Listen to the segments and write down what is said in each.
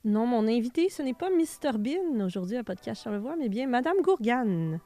Non, mon invité, ce n'est pas Mr Bean aujourd'hui à Podcast Charlevoix, mais bien Madame Gourgane.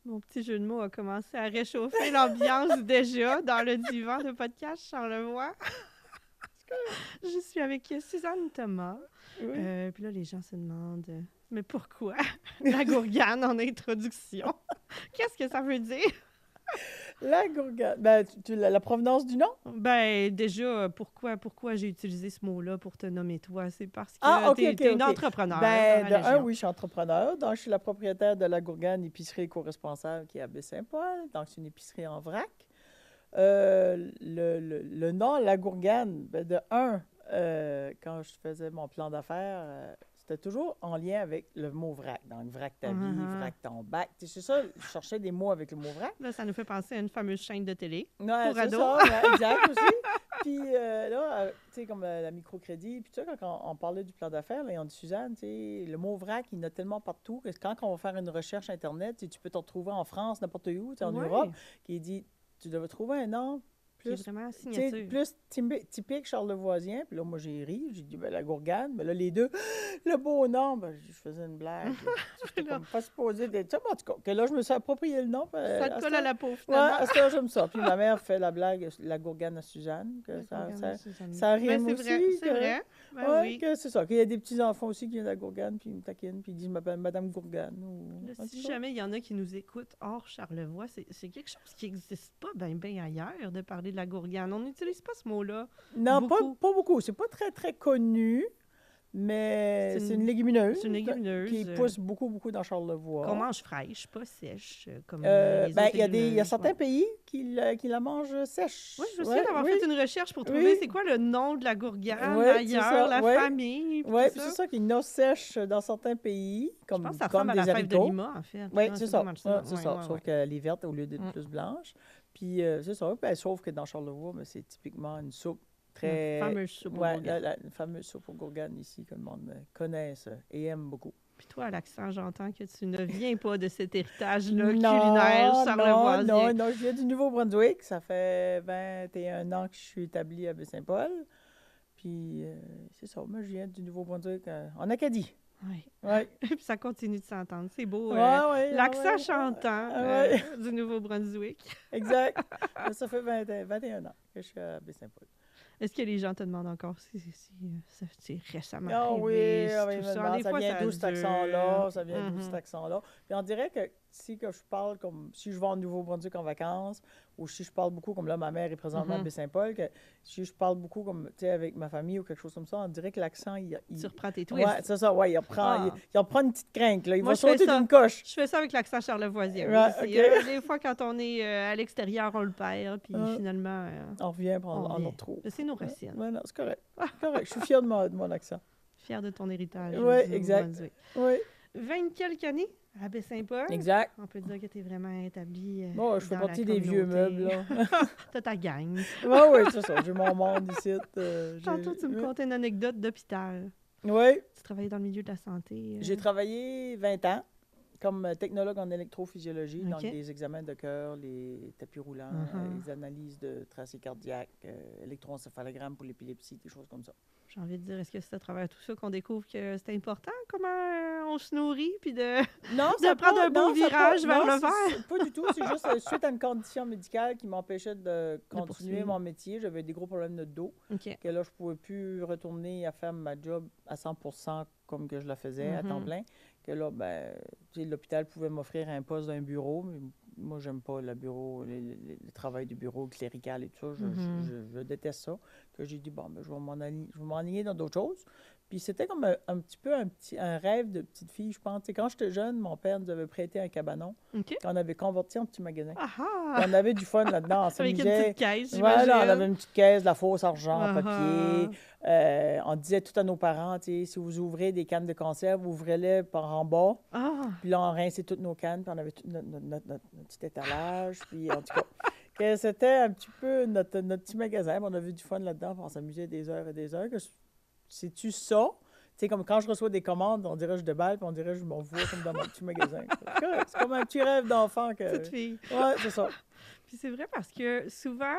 Mon petit jeu de mots a commencé à réchauffer l'ambiance déjà dans le divan de Podcast Charlevoix. Je suis avec Suzanne Thomas. Oui. Puis là, les gens se demandent, mais pourquoi la gourgane en introduction? Qu'est-ce que ça veut dire? La gourgane. Ben, la provenance du nom? Ben, déjà, pourquoi j'ai utilisé ce mot-là pour te nommer toi? C'est parce que Ah, t'es une entrepreneur Ben, dans de la région. oui, je suis entrepreneur. Donc, je suis la propriétaire de la Gourgane épicerie éco-responsable qui est à Baie-Saint-Paul. Donc, c'est une épicerie en vrac. Le nom, la Gourgane, ben, quand je faisais mon plan d'affaires, c'était toujours en lien avec le mot vrac. Donc, vrac ta vie, vrac ton bac. Tu sais, c'est ça, je cherchais des mots avec le mot vrac. Là, ça nous fait penser à une fameuse chaîne de télé Ouais, pour c'est ados. ça, ouais, exact aussi. Puis là, tu sais, comme la microcrédit, puis tu sais, quand on parlait du plan d'affaires, là, on dit, Suzanne, tu sais, le mot vrac, il y en a tellement partout que quand on va faire une recherche Internet, tu sais, tu peux te retrouver en France, n'importe où, tu sais, en Ouais. Europe, qui dit, tu devrais trouver un nom Qui est plus, vraiment tu sais, signature. plus typique charlevoisien. Puis là, moi, j'ai ri, j'ai dit, ben, la Gourgane. Mais là, les deux, le beau nom, ben, je faisais une blague. J'étais comme pas supposée d'être ça. Mais en tout cas, que là, je me suis approprié le nom. Ça te colle à la peau, Ouais, finalement. à ce temps, j'aime ça. Puis ma mère fait la blague, la Gourgane à Suzanne. Que ça rime Ben, aussi. c'est vrai. Ben Ouais, oui. que c'est ça. Qu'il y a des petits-enfants aussi qui viennent de la Gourgane, puis ils me taquinent, puis ils disent, je m'appelle Madame Gourgane. Là, En si tout cas. jamais il y en a qui nous écoutent hors Charlevoix, c'est quelque chose qui n'existe pas bien ailleurs de parler de la gourgane. On n'utilise pas ce mot-là. Non, pas beaucoup. beaucoup. C'est pas très, très connu, mais c'est une légumineuse. C'est une légumineuse. Qui pousse beaucoup dans Charlevoix. Qu'on mange fraîche, pas sèche, comme Ben, les autres il y a légumineuses, certains ouais. pays qui la mangent sèche. Oui, je me Ouais, souviens d'avoir oui. fait une recherche pour trouver Oui. c'est quoi le nom de la gourgane Ouais, c'est ailleurs, ça, la ouais. famille, puis Oui, tout c'est ça. ça qui est sèche dans certains pays, Je comme, pense que ça comme ressemble à des la fève de haricots. Lima, en fait. Oui, Ah, c'est ça. pas mal ça. Ouais, c'est ça. Ouais, Sauf ouais. qu'elle est verte au lieu d'être plus blanche. Puis c'est ça. Ben, sauf que dans Charlevoix, ben, c'est typiquement une soupe très... La fameuse soupe aux Ouais, gourganes. la fameuse soupe aux gourganes ici, que le monde connaît et aime beaucoup. Puis toi, à l'accent, j'entends que tu ne viens pas de cet héritage-là Non, culinaire charlevoisien. non, je viens du Nouveau-Brunswick. Ça fait 21 ans que je suis établie à Baie-Saint-Paul. Puis c'est ça, moi je viens du Nouveau-Brunswick en Acadie. Oui. Ouais. Puis ça continue de s'entendre. C'est beau. Ouais, L'accent ouais. chantant Ouais. du Nouveau-Brunswick. Exact. Ça fait 21 ans que je suis à Baie-Saint-Paul. Est-ce que les gens te demandent encore si c'est récemment Ah oui, arrivé, ah oui, tout mais ça? non, Des ça fois, vient d'où cet dure. accent-là? Ça vient d'où Mhm. cet accent-là? Puis on dirait que si que je parle comme si je vais au Nouveau-Brunswick en vacances, ou si je parle beaucoup comme là, ma mère est présentement à Mhm. Baie-Saint-Paul, que si je parle beaucoup comme, tu sais, avec ma famille ou quelque chose comme ça, on dirait que l'accent, Tu reprends tes twists. Ouais, c'est ça, ouais, il en prend une petite crinque, là. Il Moi, va je fais sauter ça. d'une coche. Je fais ça avec l'accent charlevoisien. Ouais, aussi. ok. Des fois, quand on est à l'extérieur, on le perd, puis finalement, On revient, puis on revient. le retrouve. C'est nos racines. Ouais, non, c'est correct. C'est correct. Je suis fière de mon accent. Fier de ton héritage. Ouais, du exact. Nouveau-Brunswick. Oui, 20 quelques années à Baie-Saint-Paul. exact. On peut dire que tu es vraiment établi. Bon, je fais dans la partie des vieux communauté. meubles, là. T'as ta gang. Oui, c'est ça. J'ai mon monde ici. Tantôt, tu me contais une anecdote d'hôpital. Oui, Tu travaillais dans le milieu de la santé. j'ai travaillé 20 ans comme technologue en électrophysiologie, donc Ok. des examens de cœur, les tapis roulants, les analyses de tracés cardiaques, électroencéphalogramme pour l'épilepsie, des choses comme ça. J'ai envie de dire, est-ce que c'est à travers tout ça qu'on découvre que c'est important, comment on se nourrit, puis de... Non, De prendre un beau virage vers le vert? Pas du tout. C'est juste suite à une condition médicale qui m'empêchait de continuer poursuivre. mon métier. J'avais des gros problèmes de dos. OK. Que là, je ne pouvais plus retourner à faire ma job à 100% comme que je la faisais à temps plein. Que là, ben, tu sais, l'hôpital pouvait m'offrir un poste d'un bureau, mais moi, j'aime pas le bureau, le travail du bureau clérical et tout ça. Je déteste ça. que j'ai dit, bon, ben, je vais m'enligner dans d'autres choses. Puis c'était comme un petit peu un rêve de petite fille, je pense. Tu sais, quand j'étais jeune, mon père nous avait prêté un cabanon OK. qu'on avait converti en petit magasin. Ah Puis ah! on avait du fun là-dedans, on Avec une s'amusait. petite caisse, Voilà, on avait j'imagine. une petite caisse, de la fausse argent en Ah papier. ah! On disait tout à nos parents, tu sais, si vous ouvrez des cannes de conserve, ouvrez-les par en bas. Ah! Puis là, on rinçait toutes nos cannes, puis on avait tout notre petit étalage. Puis en tout cas, que c'était un petit peu notre petit magasin. Puis on avait du fun là-dedans, puis on s'amusait des heures et des heures. C'est-tu ça? Tu sais, comme quand je reçois des commandes, on dirait que je déballe, puis on dirait que je m'en vois comme dans mon petit magasin. C'est correct. C'est comme un petit rêve d'enfant que... Petite fille. Ouais, c'est ça. Puis c'est vrai parce que souvent,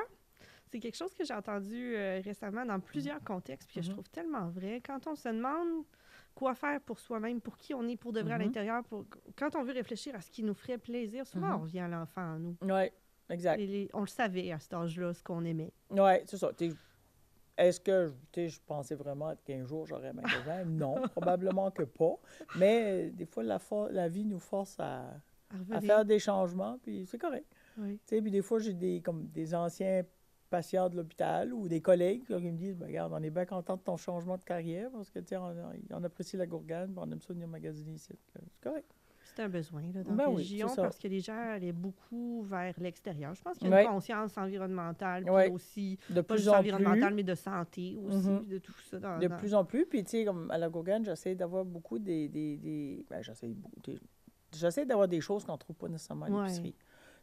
c'est quelque chose que j'ai entendu récemment dans plusieurs contextes, puis que je trouve tellement vrai. Quand on se demande quoi faire pour soi-même, pour qui on est pour de vrai à l'intérieur, quand on veut réfléchir à ce qui nous ferait plaisir, souvent on revient à l'enfant en nous. Oui, exact. On le savait à cet âge-là, ce qu'on aimait. Oui, c'est ça. Est-ce que je pensais vraiment qu'un jour j'aurais un magasin? Non, probablement que pas. Mais des fois, la vie nous force à faire des changements, puis c'est correct. Oui. Puis des fois, j'ai comme des anciens patients de l'hôpital ou des collègues qui me disent, ben, regarde, on est bien content de ton changement de carrière parce que on apprécie la gourgane, puis on aime ça venir magasiner ici. C'est correct. C'est un besoin là, dans Ben la oui, région c'est ça. parce que les gens allaient beaucoup vers l'extérieur. Je pense qu'il y a une conscience environnementale, puis aussi, de pas plus juste en environnementale, plus. mais de santé aussi, puis de tout ça. De plus en plus. Puis, tu sais, comme à la gourgane, j'essaie d'avoir beaucoup ben, j'essaie d'avoir des choses qu'on ne trouve pas nécessairement à l'épicerie.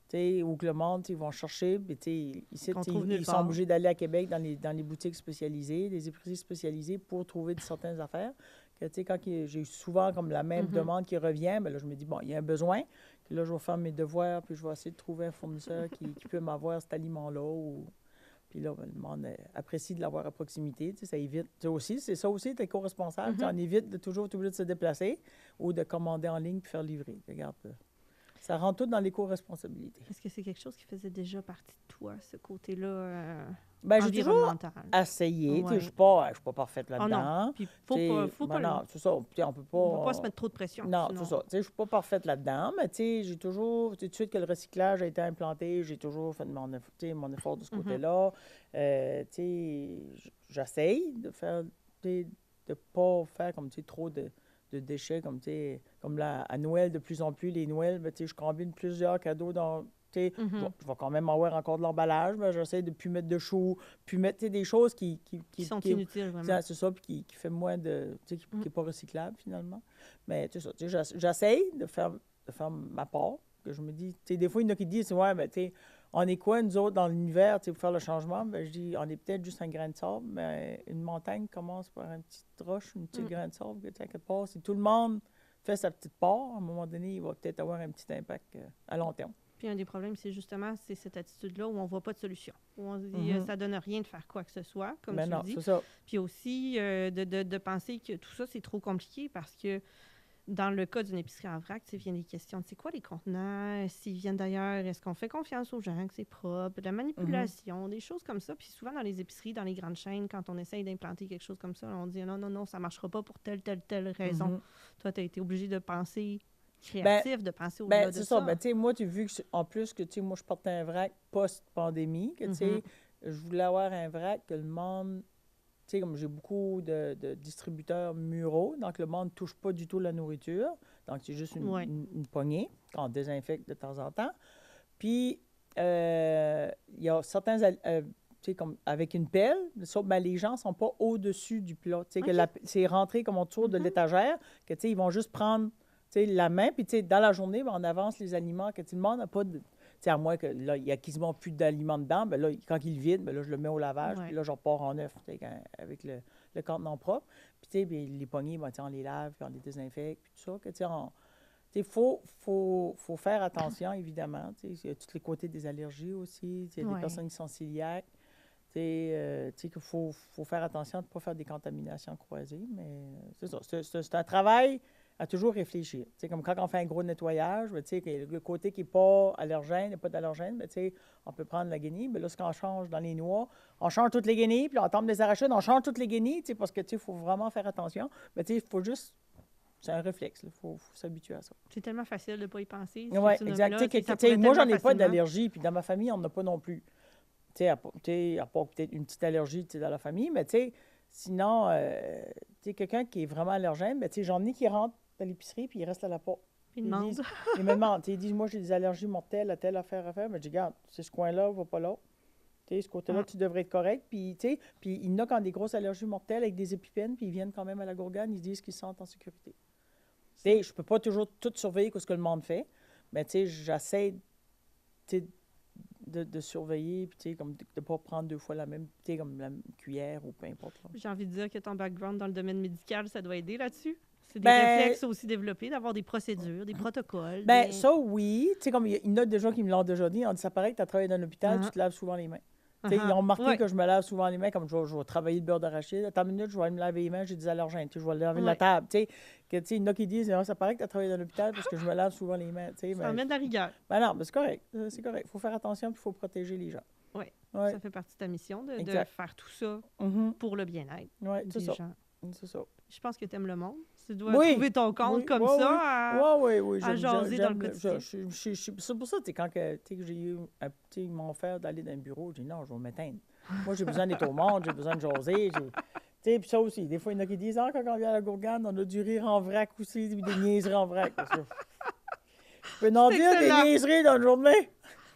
Tu sais, ou que le monde, ils vont chercher, puis tu sais, ici, ils sont obligés d'aller à Québec dans les boutiques spécialisées, des épiceries spécialisées pour trouver certaines affaires. Que, tu sais, quand j'ai souvent comme la même demande qui revient, bien là, je me dis, bon, il y a un besoin. Puis là, je vais faire mes devoirs, puis je vais essayer de trouver un fournisseur qui peut m'avoir cet aliment-là. Puis là, ben, le monde apprécie de l'avoir à proximité. Tu sais, ça évite. C'est ça aussi, tu es co-responsable. Tu sais, on évite de toujours être obligé de se déplacer ou de commander en ligne puis faire livrer. Regarde, ça rentre tout dans l'éco-responsabilité. Est-ce que c'est quelque chose qui faisait déjà partie de toi, ce côté-là ben, j'ai toujours environnemental? essayé. Je ne suis pas parfaite là-dedans. Non. Puis faut pas non, c'est ça. On peut pas... On ne va pas se mettre trop de pression. Non, sinon. c'est ça. Je ne suis pas parfaite là-dedans, mais j'ai toujours... Tout de suite que le recyclage a été implanté, j'ai toujours fait mon effort de ce côté-là. J'essaye de faire... de ne pas faire comme trop de déchets, comme là, à Noël, de plus en plus, les Noëls, ben, je combine plusieurs cadeaux dans... Je vais quand même avoir encore de l'emballage, mais j'essaie de ne plus mettre de choux, puis mettre des choses qui sont inutiles, vraiment. C'est ça, puis qui fait moins de... qui n'est pas recyclable, finalement. Mais c'est ça, j'essaie de faire ma part, que je me dis... Des fois, il y en a qui disent, ouais, ben, on est quoi, nous autres, dans l'univers, pour faire le changement? Ben, je dis, on est peut-être juste un grain de sable, mais une montagne commence par une petite roche, une petite grain de sable, quelque part. Si tout le monde fait sa petite part, à un moment donné, il va peut-être avoir un petit impact à long terme. Puis un des problèmes, c'est justement cette attitude-là où on ne voit pas de solution. Où on se dit, ça ne donne rien de faire quoi que ce soit, comme tu le dis. C'est ça. Puis aussi, de penser que tout ça, c'est trop compliqué parce que dans le cas d'une épicerie en vrac, il y a des questions de c'est quoi les contenants, s'ils viennent d'ailleurs, est-ce qu'on fait confiance aux gens, que c'est propre, de la manipulation, des choses comme ça. Puis souvent, dans les épiceries, dans les grandes chaînes, quand on essaye d'implanter quelque chose comme ça, on dit non, ça ne marchera pas pour telle raison. Toi, tu as été obligé de penser créatif, de penser au-delà de ça. C'est ça. Ben, moi, tu as vu en plus que moi, je portais un vrac post-pandémie, que je voulais avoir un vrac que le monde... comme j'ai beaucoup de distributeurs muraux, donc le monde ne touche pas du tout la nourriture. Donc, c'est juste une poignée qu'on désinfecte de temps en temps. Puis, il y a certains, comme avec une pelle, les gens ne sont pas au-dessus du plat. C'est rentré comme autour de l'étagère, que ils vont juste prendre la main, puis dans la journée, on avance les aliments, que le monde n'a pas de... à moins que là, il n'y a quasiment plus d'aliments dedans, bien là, quand il vide, bien là, je le mets au lavage, puis là, je repars en neuf avec le contenant propre. Puis, les poignées, ben, on les lave, puis on les désinfecte, puis tout ça. Il faut faire attention, évidemment. Il y a tous les côtés des allergies aussi. Il y a des personnes qui sont cœliaques. Qu'il faut faire attention de ne pas faire des contaminations croisées. Mais c'est ça. C'est un travail à toujours réfléchir. Comme quand on fait un gros nettoyage, le côté qui n'est pas allergène, il n'y a pas d'allergène, on peut prendre la guenille. Mais là, ce qu'on change dans les noix, on change toutes les guenilles, puis on tombe des arachides, on change toutes les guenilles, parce que il faut vraiment faire attention. Mais il faut juste... C'est un réflexe, il faut s'habituer à ça. C'est tellement facile de ne pas y penser. Oui, exact. Moi, j'en ai pas d'allergie, puis dans ma famille, on n'en a pas non plus. à part peut-être une petite allergie dans la famille, mais tu sais, sinon, tu sais, quelqu'un qui est vraiment allergène, ben, tu sais, j'en ai qui rentrent dans l'épicerie puis ils restent à la porte. Ils Ils demandent. disent, ils me demandent, tu sais, ils disent, moi, j'ai des allergies mortelles à telle affaire à faire. Mais je dis, regarde, c'est ce coin-là, va pas là. Tu sais, ce côté-là, Ah. tu devrais être correct. Puis, tu sais, puis il y en a qui ont des grosses allergies mortelles avec des épipènes, puis ils viennent quand même à la gourgane, ils disent qu'ils se sentent en sécurité. Tu sais, je peux pas toujours tout surveiller ce que le monde fait, mais tu sais, j'essaie, tu sais, de surveiller, puis tu sais, comme de ne pas prendre 2 fois la même, tu sais, comme la même cuillère ou peu importe, là. J'ai envie de dire que ton background dans le domaine médical, ça doit aider là-dessus. C'est des Ben, réflexes aussi développés, d'avoir des procédures, des protocoles. Ben, ça, oui. Tu sais, comme il y en a des gens qui me l'ont déjà dit, on dit, ça paraît que tu as travaillé dans l'hôpital, Ah. tu te laves souvent les mains. Tu sais, ils ont remarqué Ouais. que je me lave souvent les mains, comme je vais travailler le beurre d'arachide. Attends une minute, je vais aller me laver les mains, j'ai des allergènes. Tu sais, je vais laver la Ouais. table. Tu sais, il y en a qui disent, ah, ça paraît que tu as travaillé dans l'hôpital parce que je me lave souvent les mains. Tu sais, Ça amène de la rigueur. ben non, mais c'est correct. C'est correct. Il faut faire attention, puis il faut protéger les gens. Oui. Ouais. Ça fait partie de ta mission de Exact. faire tout ça Mhm. pour le bien-être Ouais, c'est des ça. gens. C'est ça. Je pense que tu aimes le monde. Tu dois Oui. trouver ton compte Oui, comme ouais, ça. à- Oui. à jaser dans le j'aime quotidien. c'est pour ça, tu sais, quand que j'ai eu un petit mon frère d'aller dans le bureau, j'ai dit non, je vais m'éteindre. Moi, j'ai besoin d'être au monde, j'ai besoin de jaser. Tu sais, puis ça aussi, des fois, il y en a qui disent, ah, quand on vient à la gourgane, on a du rire en vrac aussi, puis des niaiseries en vrac. Parce que je peux en C'est dire des excellent. niaiseries dans une journée.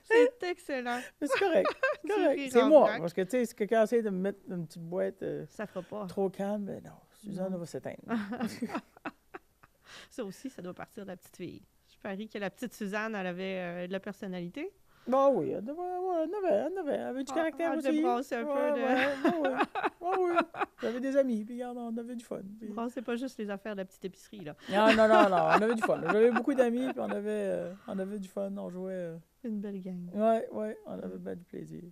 C'est excellent. Mais c'est correct. C'est Du correct. rire C'est en moi. vrac. Parce que, tu sais, si quelqu'un essaie de me mettre dans une petite boîte Ça fera pas. trop calme, ben non, Suzanne Non. va s'éteindre. Ça aussi, ça doit partir de la petite fille. Je parie que la petite Suzanne, elle avait de la personnalité. Bon, oui, elle avait du Ah, caractère elle aussi. débrassait un peu de- Oui. J'avais des amis, puis regarde, on avait du fun. Puis... Bon, c'est pas juste les affaires de la petite épicerie, là. Non, on avait du fun. J'avais beaucoup d'amis, puis on avait du fun, on jouait. Une belle gang. On avait bien du plaisir.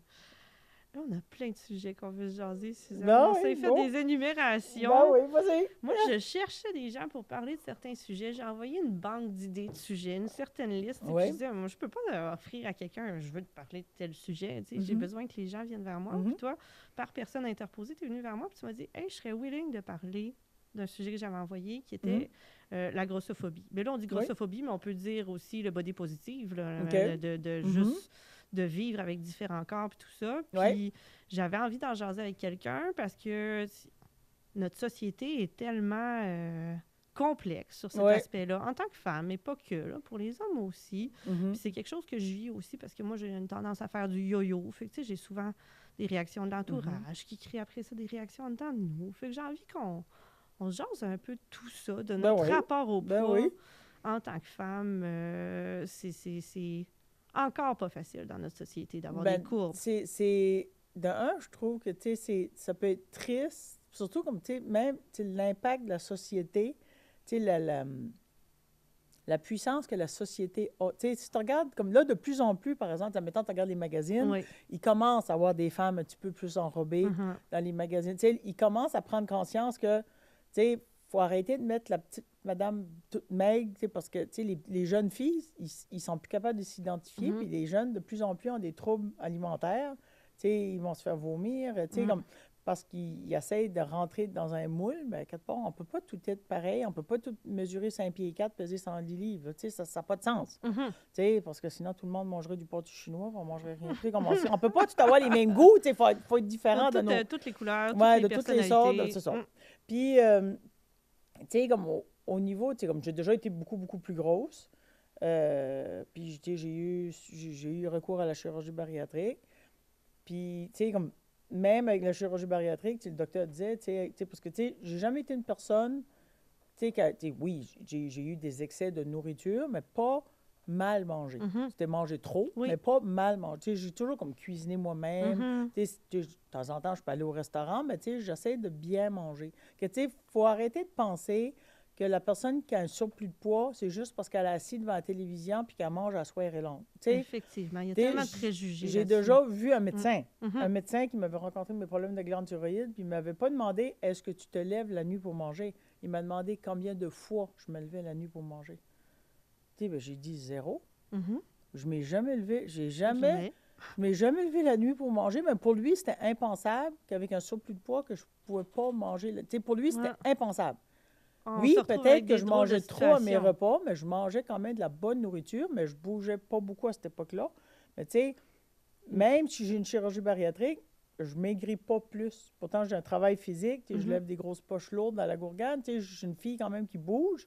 Là, on a plein de sujets qu'on veut se jaser, Suzanne. Ben On oui, s'est fait bon. des énumérations. Ben oui, vas-y. Moi, je cherchais des gens pour parler de certains sujets. J'ai envoyé une banque d'idées de sujets, une certaine liste. Puis Ouais. je disais, moi, je peux pas offrir à quelqu'un, je veux te parler de tel sujet. Tu sais, J'ai Mhm. besoin que les gens viennent vers moi. Mhm. Puis toi, par personne interposée, tu es venu vers moi puis tu m'as dit, hey, je serais willing de parler d'un sujet que j'avais envoyé qui était la grossophobie. Mais là, on dit grossophobie, mais on peut dire aussi le body positive, là, OK. de Mhm. juste de vivre avec différents corps puis tout ça. Puis Ouais. j'avais envie d'en jaser avec quelqu'un parce que notre société est tellement complexe sur cet Ouais. aspect-là, en tant que femme, mais pas que, là, pour les hommes aussi. Mhm. Puis c'est quelque chose que je vis aussi parce que moi, j'ai une tendance à faire du yo-yo. Fait que, tu sais, j'ai souvent des réactions de l'entourage qui créent après ça des réactions en dedans de nous. Fait que j'ai envie qu'on se jase un peu de tout ça, de Ben notre oui. rapport au Ben poids oui. en tant que femme. C'est encore pas facile dans notre société d'avoir Ben, des courbes. de un, je trouve que, tu sais, ça peut être triste, surtout comme, tu sais, même, tu sais, l'impact de la société, tu sais, la puissance que la société a. Tu sais, si tu regardes, comme là, de plus en plus, par exemple, admettons, tu regardes les magazines, Oui. ils commencent à avoir des femmes un petit peu plus enrobées Mhm. dans les magazines. Tu sais, ils commencent à prendre conscience que, tu sais, faut arrêter de mettre la petite madame toute maigre, tu sais, parce que, tu sais, les jeunes filles, ils sont plus capables de s'identifier, Mhm. puis les jeunes, de plus en plus, ont des troubles alimentaires. Tu sais, ils vont se faire vomir, tu sais, Mhm. comme parce qu'ils essayent de rentrer dans un moule, bien, quelque part, on ne peut pas tout être pareil, on ne peut pas tout mesurer 5 pieds 4, peser 110 livres, là, tu sais, ça n'a pas de sens. Mhm. Tu sais, parce que sinon, tout le monde mangerait du pâté chinois, on mangerait rien. Tu sais, comme on peut pas tout avoir les mêmes goûts, tu sais, faut être différent de nos... Toutes les couleurs, Ouais, toutes de les toutes les sortes, personnalités. c'est ça. Mm. Puis, tu sais, comme au niveau, tu sais, comme j'ai déjà été beaucoup, beaucoup plus grosse, puis, tu sais, j'ai eu recours à la chirurgie bariatrique. Puis, tu sais, comme, même avec la chirurgie bariatrique, tu sais, le docteur disait, tu sais, parce que, tu sais, j'ai jamais été une personne, tu sais, tu sais, oui, j'ai eu des excès de nourriture, mais pas mal mangé. Mhm. C'était manger trop, Oui. mais pas mal mangé. Tu sais, j'ai toujours comme cuisiné moi-même. Mhm. Tu sais, de temps en temps, je peux aller au restaurant, mais tu sais, j'essaie de bien manger. Que, tu sais, il faut arrêter de penser que la personne qui a un surplus de poids, c'est juste parce qu'elle est assise devant la télévision puis qu'elle mange à soir et long. Tu sais, Effectivement, il y a t'sais, tellement de préjugés j'ai là-dessus. déjà vu un médecin. Mhm. Un médecin qui m'avait rencontré mes problèmes de glande thyroïde, puis il ne m'avait pas demandé « Est-ce que tu te lèves la nuit pour manger? » Il m'a demandé combien de fois je me levais la nuit pour manger. Tu sais, ben, j'ai dit 0. Mhm. Je ne m'ai jamais levé. Je Jamais. m'ai jamais levé la nuit pour manger, mais pour lui, c'était impensable qu'avec un surplus de poids, que je ne pouvais pas manger. Tu sais, pour lui, c'était Ouais. impensable. On Oui, se retrouve peut-être avec que des je drôles de mangeais trop à mes situations. repas, mais je mangeais quand même de la bonne nourriture, mais je bougeais pas beaucoup à cette époque-là. Mais tu sais, Même si j'ai une chirurgie bariatrique, je maigris pas plus. Pourtant, j'ai un travail physique, tu sais, je lève des grosses poches lourdes dans la gourgane, tu sais, je suis une fille quand même qui bouge,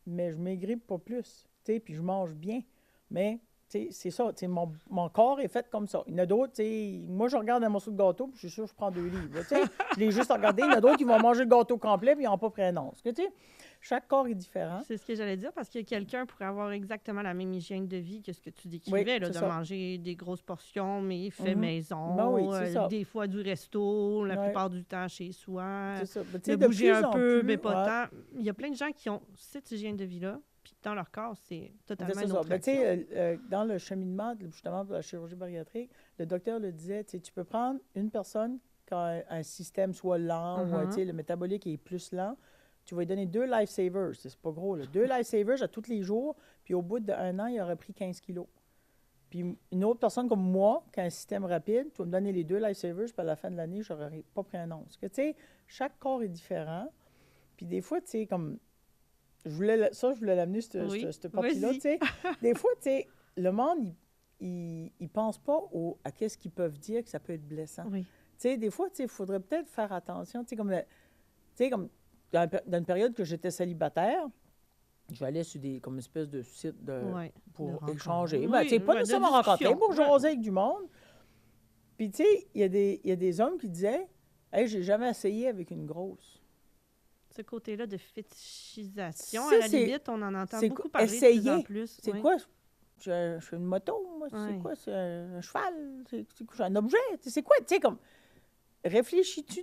mais je maigris pas plus, tu sais, puis je mange bien. Mais, tu sais, c'est ça, tu sais, mon corps est fait comme ça. Il y en a d'autres, tu sais, moi, je regarde un morceau de gâteau, puis je suis sûre que je prends 2 livres, là, tu sais. Je l'ai juste regardé. Il y en a d'autres qui vont manger le gâteau complet, puis ils n'ont pas pris un once. Tu sais, chaque corps est différent. C'est ce que j'allais dire, parce que quelqu'un pourrait avoir exactement la même hygiène de vie que ce que tu décrivais, Oui, là, c'est de ça. manger des grosses portions, mais fait Mhm. maison, Ben oui, c'est ça. des fois du resto, la Ouais. plupart du temps chez soi, C'est ça. Ben, tu de sais, de bouger plus un en peu, plus, mais pas ouais. tant. Il y a plein de gens qui ont cette hygiène de vie-là, puis dans leur corps, c'est totalement C'est une ça. autre Ben, tu action. sais, dans le cheminement, justement, de la chirurgie bariatrique, le docteur le disait, tu sais, tu peux prendre une personne qui a un système soit lent ou tu sais, le métabolique est plus lent, tu vas lui donner 2 lifesavers, c'est pas gros, là. 2 lifesavers à tous les jours, puis au bout d'1 an, il aurait pris 15 kilos. Puis une autre personne comme moi, qui a un système rapide, tu vas me donner les 2 lifesavers, puis à la fin de l'année, je n'aurais pas pris un once. Que, tu sais, chaque corps est différent. Puis des fois, tu sais, comme... je voulais l'amener, cette partie-là, vas-y. tu sais. Des fois, tu sais, le monde, il pense pas à qu'est-ce qu'ils peuvent dire que ça peut être blessant. Oui. Tu sais, des fois, tu sais, il faudrait peut-être faire attention. Tu sais, comme dans une période que j'étais célibataire, j'allais sur comme une espèce de site pour rencontre. échanger. Oui, Ben, tu sais, pas de nécessairement rencontrer, discussion. pour jaser avec du monde. Puis, tu sais, il y a des hommes qui disaient « Hey, j'ai jamais essayé avec une grosse. » Ce côté-là de fétichisation, Ça, à la limite, on en entend c'est beaucoup quoi? parler de plus en Essayer. plus. C'est oui. quoi? Je fais une moto, moi. Ouais. C'est quoi? C'est un cheval? C'est quoi? C'est un objet? C'est quoi? Tu sais, comme... Réfléchis-tu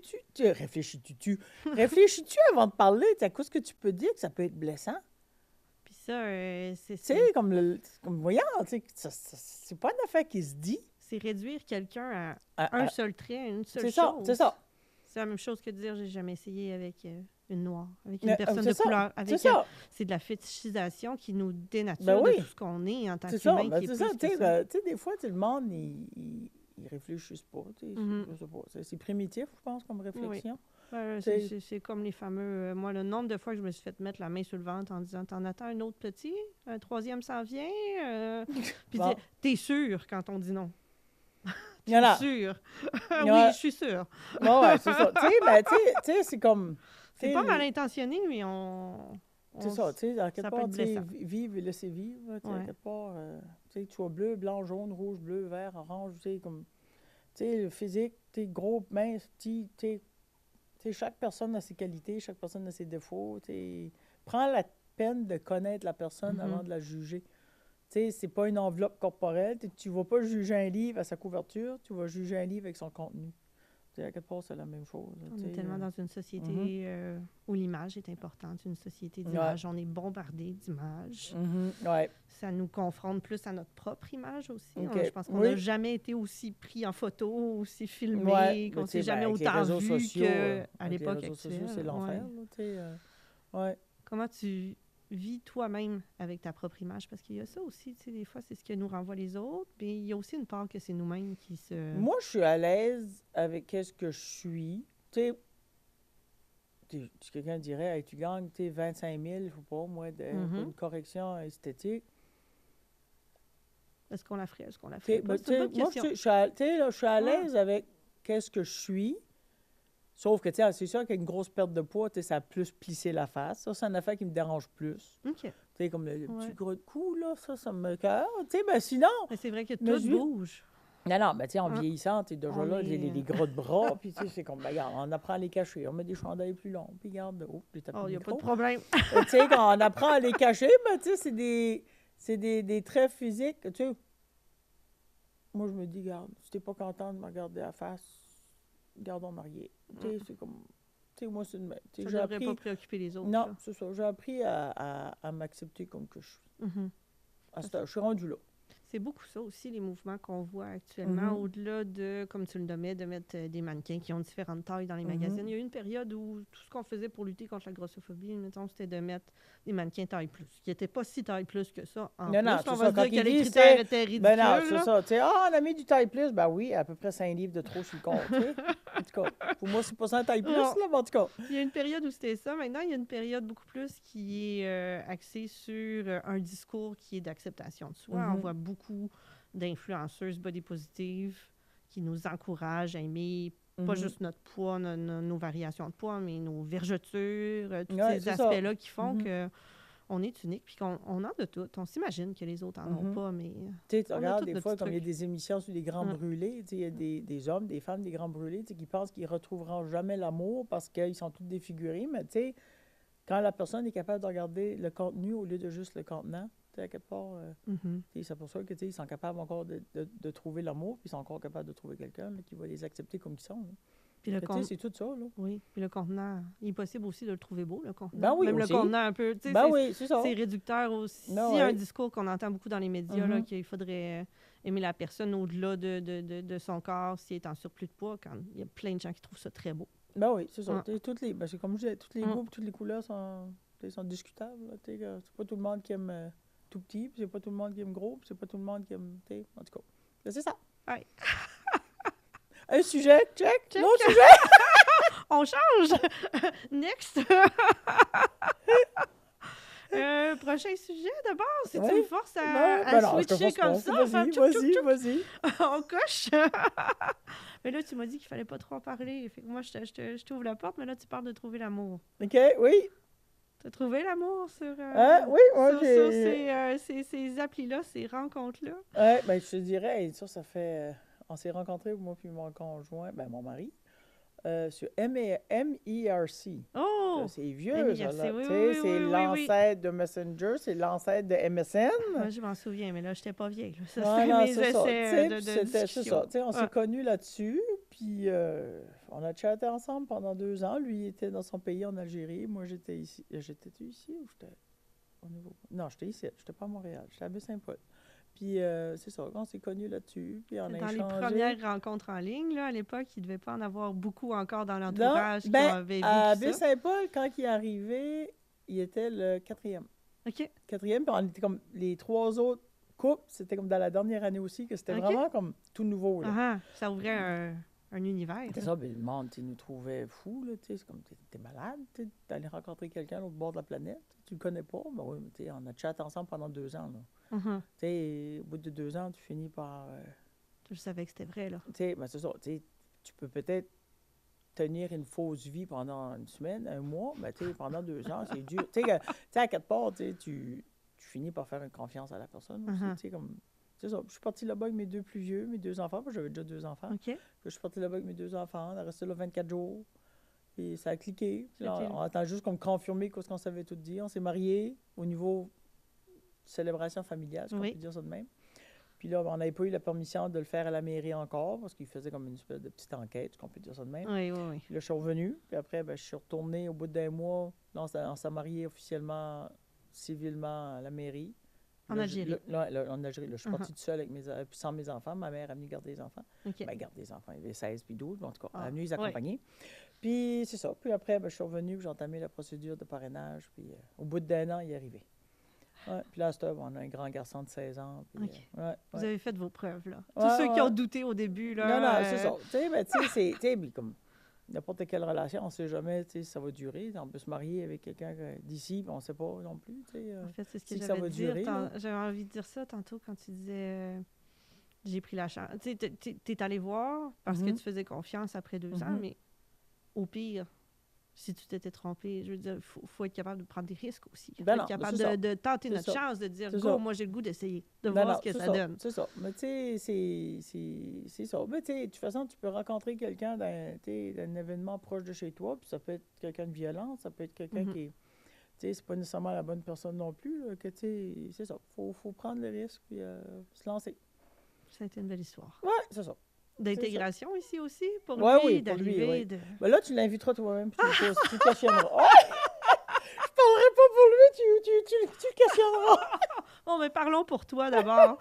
avant de parler? À quoi est-ce que tu peux dire que ça peut être blessant? Puis ça, c'est Tu sais, comme voyons, tu sais, c'est pas une affaire qui se dit. c'est réduire quelqu'un à un seul trait, une seule C'est chose. ça, c'est ça. C'est la même chose que de dire j'ai jamais essayé avec une noire, avec une Mais, personne c'est de ça, couleur. C'est Avec ça. c'est de la fétichisation qui nous dénature Ben oui. de tout ce qu'on est en tant C'est ça. qu'humain. Ben, qui est c'est ça. plus Tu que sais, ça. tu sais, des fois, tu sais, le monde, il réfléchissent pas. Tu sais, Mhm. je sais pas. C'est primitif, je pense, comme réflexion. C'est comme les fameux... moi, le nombre de fois que je me suis fait mettre la main sur le ventre en disant « T'en attends un autre petit? Un troisième s'en vient? Puis Bon. t'es sûr quand on dit non. Il y en a. Sûr. Il y en a. Oui, je suis sûre. Ouais, c'est ça. Tu sais, ben, tu sais, c'est comme... C'est tu sais, pas mal intentionné, mais C'est ça, tu sais, à quelque ça peut part, être tu sais, blessant. vivre et laisser vivre, tu sais, à Ouais. quelque part, tu sais, que tu sois bleu, blanc, jaune, rouge, bleu, vert, orange, tu sais, comme, tu sais, le physique, tu sais, gros, mince, petit, tu sais, chaque personne a ses qualités, chaque personne a ses défauts, tu sais, prends la peine de connaître la personne avant de la juger. Tu sais, c'est pas une enveloppe corporelle, tu vas pas juger un livre à sa couverture, tu vas juger un livre avec son contenu. Tu sais, à quelque part, c'est la même chose. On tu est sais, tellement dans une société où l'image est importante, une société Ouais. d'images. On est bombardé d'images. Ouais. Ça nous confronte plus à notre propre image aussi. OK. Je pense qu'on Oui. n'a jamais été aussi pris en photo, aussi filmé, Ouais, qu'on mais tu sais, s'est jamais avec les autant réseaux vu sociaux, qu'à avec l'époque les réseaux sociaux, actuelle. c'est l'enfer, Ouais. là, tu sais. Ouais. Comment tu vis toi-même avec ta propre image? Parce qu'il y a ça aussi, tu sais, des fois, c'est ce que nous renvoient les autres, mais il y a aussi une part que c'est nous-mêmes qui se... Moi, je suis à l'aise avec qu'est-ce que je suis. Tu sais, quelqu'un dirait, hey, tu gagnes 25 000, je sais pas, moi, pour une correction esthétique. Est-ce qu'on la ferait? Est-ce qu'on la Tu sais, ferait pas? ben, C'est une bonne moi, question. je suis à Ouais. l'aise avec qu'est-ce que je suis. Sauf que, tu sais, c'est sûr qu'avec une grosse perte de poids, tu sais, ça a plus plissé la face. Ça, c'est une affaire qui me dérange plus. OK. Tu sais, comme le Ouais. petit gros de cou, là, ça me cœur. Tu sais, ben sinon... Mais c'est vrai que Mais tout bouge. Non, ben, tu sais, en Hein? vieillissant, tu es déjà On là, est, les gros de bras, puis tu sais, c'est comme, ben, regarde, on apprend à les cacher, on met des chandails plus longs, puis regarde, oh, j'ai tapé Oh, il le n'y a pas de micro. problème. Tu sais, quand on apprend à les cacher, ben, tu sais, c'est des traits physiques, tu sais. Moi, je me dis, regarde, si t'es pas content de me regarder à la face, gardons marié. Tu sais, c'est comme, tu sais, moi, c'est une... tu sais, Ça j'ai ne devrait appris... pas préoccuper les autres. Non, là. c'est ça, j'ai appris à m'accepter comme que je suis. Mhm. Je suis rendu là. C'est beaucoup ça aussi, les mouvements qu'on voit actuellement, Mhm. au-delà de, comme tu le nommais, de mettre des mannequins qui ont différentes tailles dans les Mhm. magazines. Il y a eu une période où tout ce qu'on faisait pour lutter contre la grossophobie, mettons, c'était de mettre des mannequins taille plus, qui n'étaient pas si taille plus que ça. En Non, plus, non, on c'est va ça. se dire Quand que ils les disent, critères c'est- étaient ridicules. Ben non, c'est là. ça. Tu sais, on a mis du taille plus. Ben oui, à peu près 5 livres de trop sur le corps. Tu sais. En tout cas, pour moi, c'est pas ça un taille plus, Non. là, mais en tout cas. Il y a une période où c'était ça. Maintenant, il y a une période beaucoup plus qui est axée sur un discours qui est d'acceptation de soi. On Mhm. voit beaucoup d'influenceuses body positive qui nous encouragent à aimer pas juste notre poids, nos variations de poids, mais nos vergetures, tous ces aspects-là qui font que on est unique, puis qu'on a de tout. On s'imagine que les autres en ont pas, mais tu regardes des fois, comme il y a des émissions sur les grands brûlés, il y a des hommes, des femmes, des grands brûlés, qui pensent qu'ils ne retrouveront jamais l'amour parce qu'ils sont tous défigurés, mais tu sais, quand la personne est capable de regarder le contenu au lieu de juste le contenant, tu sais, à quelque part, c'est pour ça que ils sont capables encore de trouver l'amour, puis ils sont encore capables de trouver quelqu'un là, qui va les accepter comme ils sont. Là. Puis c'est tout ça. Là. Oui, puis le contenant, il est possible aussi de le trouver beau, le contenant. Ben oui, même aussi. le contenant un peu, tu sais, c'est réducteur aussi. Non, un discours qu'on entend beaucoup dans les médias, là, qu'il faudrait aimer la personne au-delà de son corps s'il est en surplus de poids, quand il y a plein de gens qui trouvent ça très beau. Ben oui, c'est ça. C'est comme je disais, tous les goûts, toutes les couleurs sont discutables. C'est pas tout le monde qui aime tout petit, puis c'est pas tout le monde qui aime gros, puis c'est pas tout le monde qui aime... En tout cas, c'est ça. Ouais. Un sujet, check. Non, sujet! On change! Next! Prochain sujet, d'abord, si tu me forces à switcher comme ça. Vas-y. On coche! Mais là, tu m'as dit qu'il fallait pas trop en parler. Fait que moi, je t'ouvre la porte, mais là, tu parles de trouver l'amour. OK, oui. Tu as trouvé l'amour sur, oui, moi, sur ces applis-là, ces rencontres-là? Oui, bien, je te dirais, ça fait... on s'est rencontrés, moi puis mon conjoint, mon mari, sur MERC. Oh! C'est vieux, MERC, ça. Oui, c'est l'ancêtre de Messenger, c'est l'ancêtre de MSN. Moi, je m'en souviens, mais là, je n'étais pas vieille. Là. Ça, c'était mes essais de discussion. C'est ça. On s'est connus là-dessus, puis on a chatté ensemble pendant 2 ans. Lui, il était dans son pays, en Algérie. Moi, j'étais ici. J'étais-tu ici ou j'étais au niveau... Non, j'étais ici. J'étais pas à Montréal. J'étais à Baie-Saint-Paul. Puis c'est ça, on s'est connus là-dessus, puis on a échangé. Dans les premières rencontres en ligne, là, à l'époque, il ne devait pas en avoir beaucoup encore dans l'entourage qui avait vécu à ça. Baie-Saint-Paul, quand il est arrivé, il était le 4e. OK. 4e, puis on était comme les 3 autres couples, c'était comme dans la dernière année aussi, que c'était vraiment comme tout nouveau. Là. Ça ouvrait un univers. C'est ça, le monde nous trouvait fous, là, c'est comme, t'es malade, d'aller rencontrer quelqu'un à l'autre bord de la planète, tu le connais pas, ben oui, on a chatté ensemble pendant 2 ans, là. Au bout de 2 ans, tu finis par... Je savais que c'était vrai, là. C'est ça. Tu peux peut-être tenir une fausse vie pendant une semaine, un mois, mais pendant 2 ans, c'est dur. À quelque part, tu finis par faire une confiance à la personne. C'est ça. Je suis partie là-bas avec mes 2 plus vieux, mes 2 enfants, parce que j'avais déjà 2 enfants. OK. Je suis partie là-bas avec mes 2 enfants. On est resté là 24 jours. Puis ça a cliqué. On attend juste comme confirmer ce qu'on savait tout dire. On s'est mariés au niveau célébration familiale, si on peut dire ça de même. Puis là, on n'avait pas eu la permission de le faire à la mairie encore, parce qu'il faisait comme une espèce de petite enquête, si on peut dire ça de même. Oui. Puis là, je suis revenu. Puis après, je suis retourné au bout d'1 mois. Là, on s'est mariés officiellement, civilement à la mairie. En Algérie. En Algérie. Là, je suis partie toute seule sans mes enfants. Ma mère est venue garder les enfants. Garder les enfants. Il y avait 16 puis 12. En tout cas, elle est venue les accompagner. Puis c'est ça. Puis après, je suis revenu, j'ai entamé la procédure de parrainage. Puis au bout d'1 an, il est arrivé. Ouais. Puis là, on a un grand garçon de 16 ans. Puis, Vous avez fait vos preuves, là. Tous ceux qui ont douté au début, là. Non, c'est ça. C'est n'importe quelle relation, on ne sait jamais si ça va durer. On peut se marier avec quelqu'un d'ici, puis on ne sait pas non plus. En fait, c'est ce que j'avais dit. J'avais envie de dire ça tantôt quand tu disais j'ai pris la chance. Tu es allé voir parce que tu faisais confiance après 2 ans, mais au pire, si tu t'étais trompé, je veux dire, il faut être capable de prendre des risques aussi. Il faut être capable de tenter notre chance, de dire, go, moi j'ai le goût d'essayer, de voir ce que ça donne. C'est ça. Mais tu sais, c'est ça. Mais tu sais, de toute façon, tu peux rencontrer quelqu'un d'un événement proche de chez toi, puis ça peut être quelqu'un de violent, ça peut être quelqu'un qui est... Tu sais, c'est pas nécessairement la bonne personne non plus. Là, que tu sais, c'est ça. Faut prendre le risque, puis se lancer. Ça a été une belle histoire. Oui, c'est ça. D'intégration ici aussi, pour lui, d'arriver. Ben là, tu l'inviteras toi-même, puis tu questionneras. Je parlerai pas pour lui, tu questionneras. Bon, mais parlons pour toi d'abord.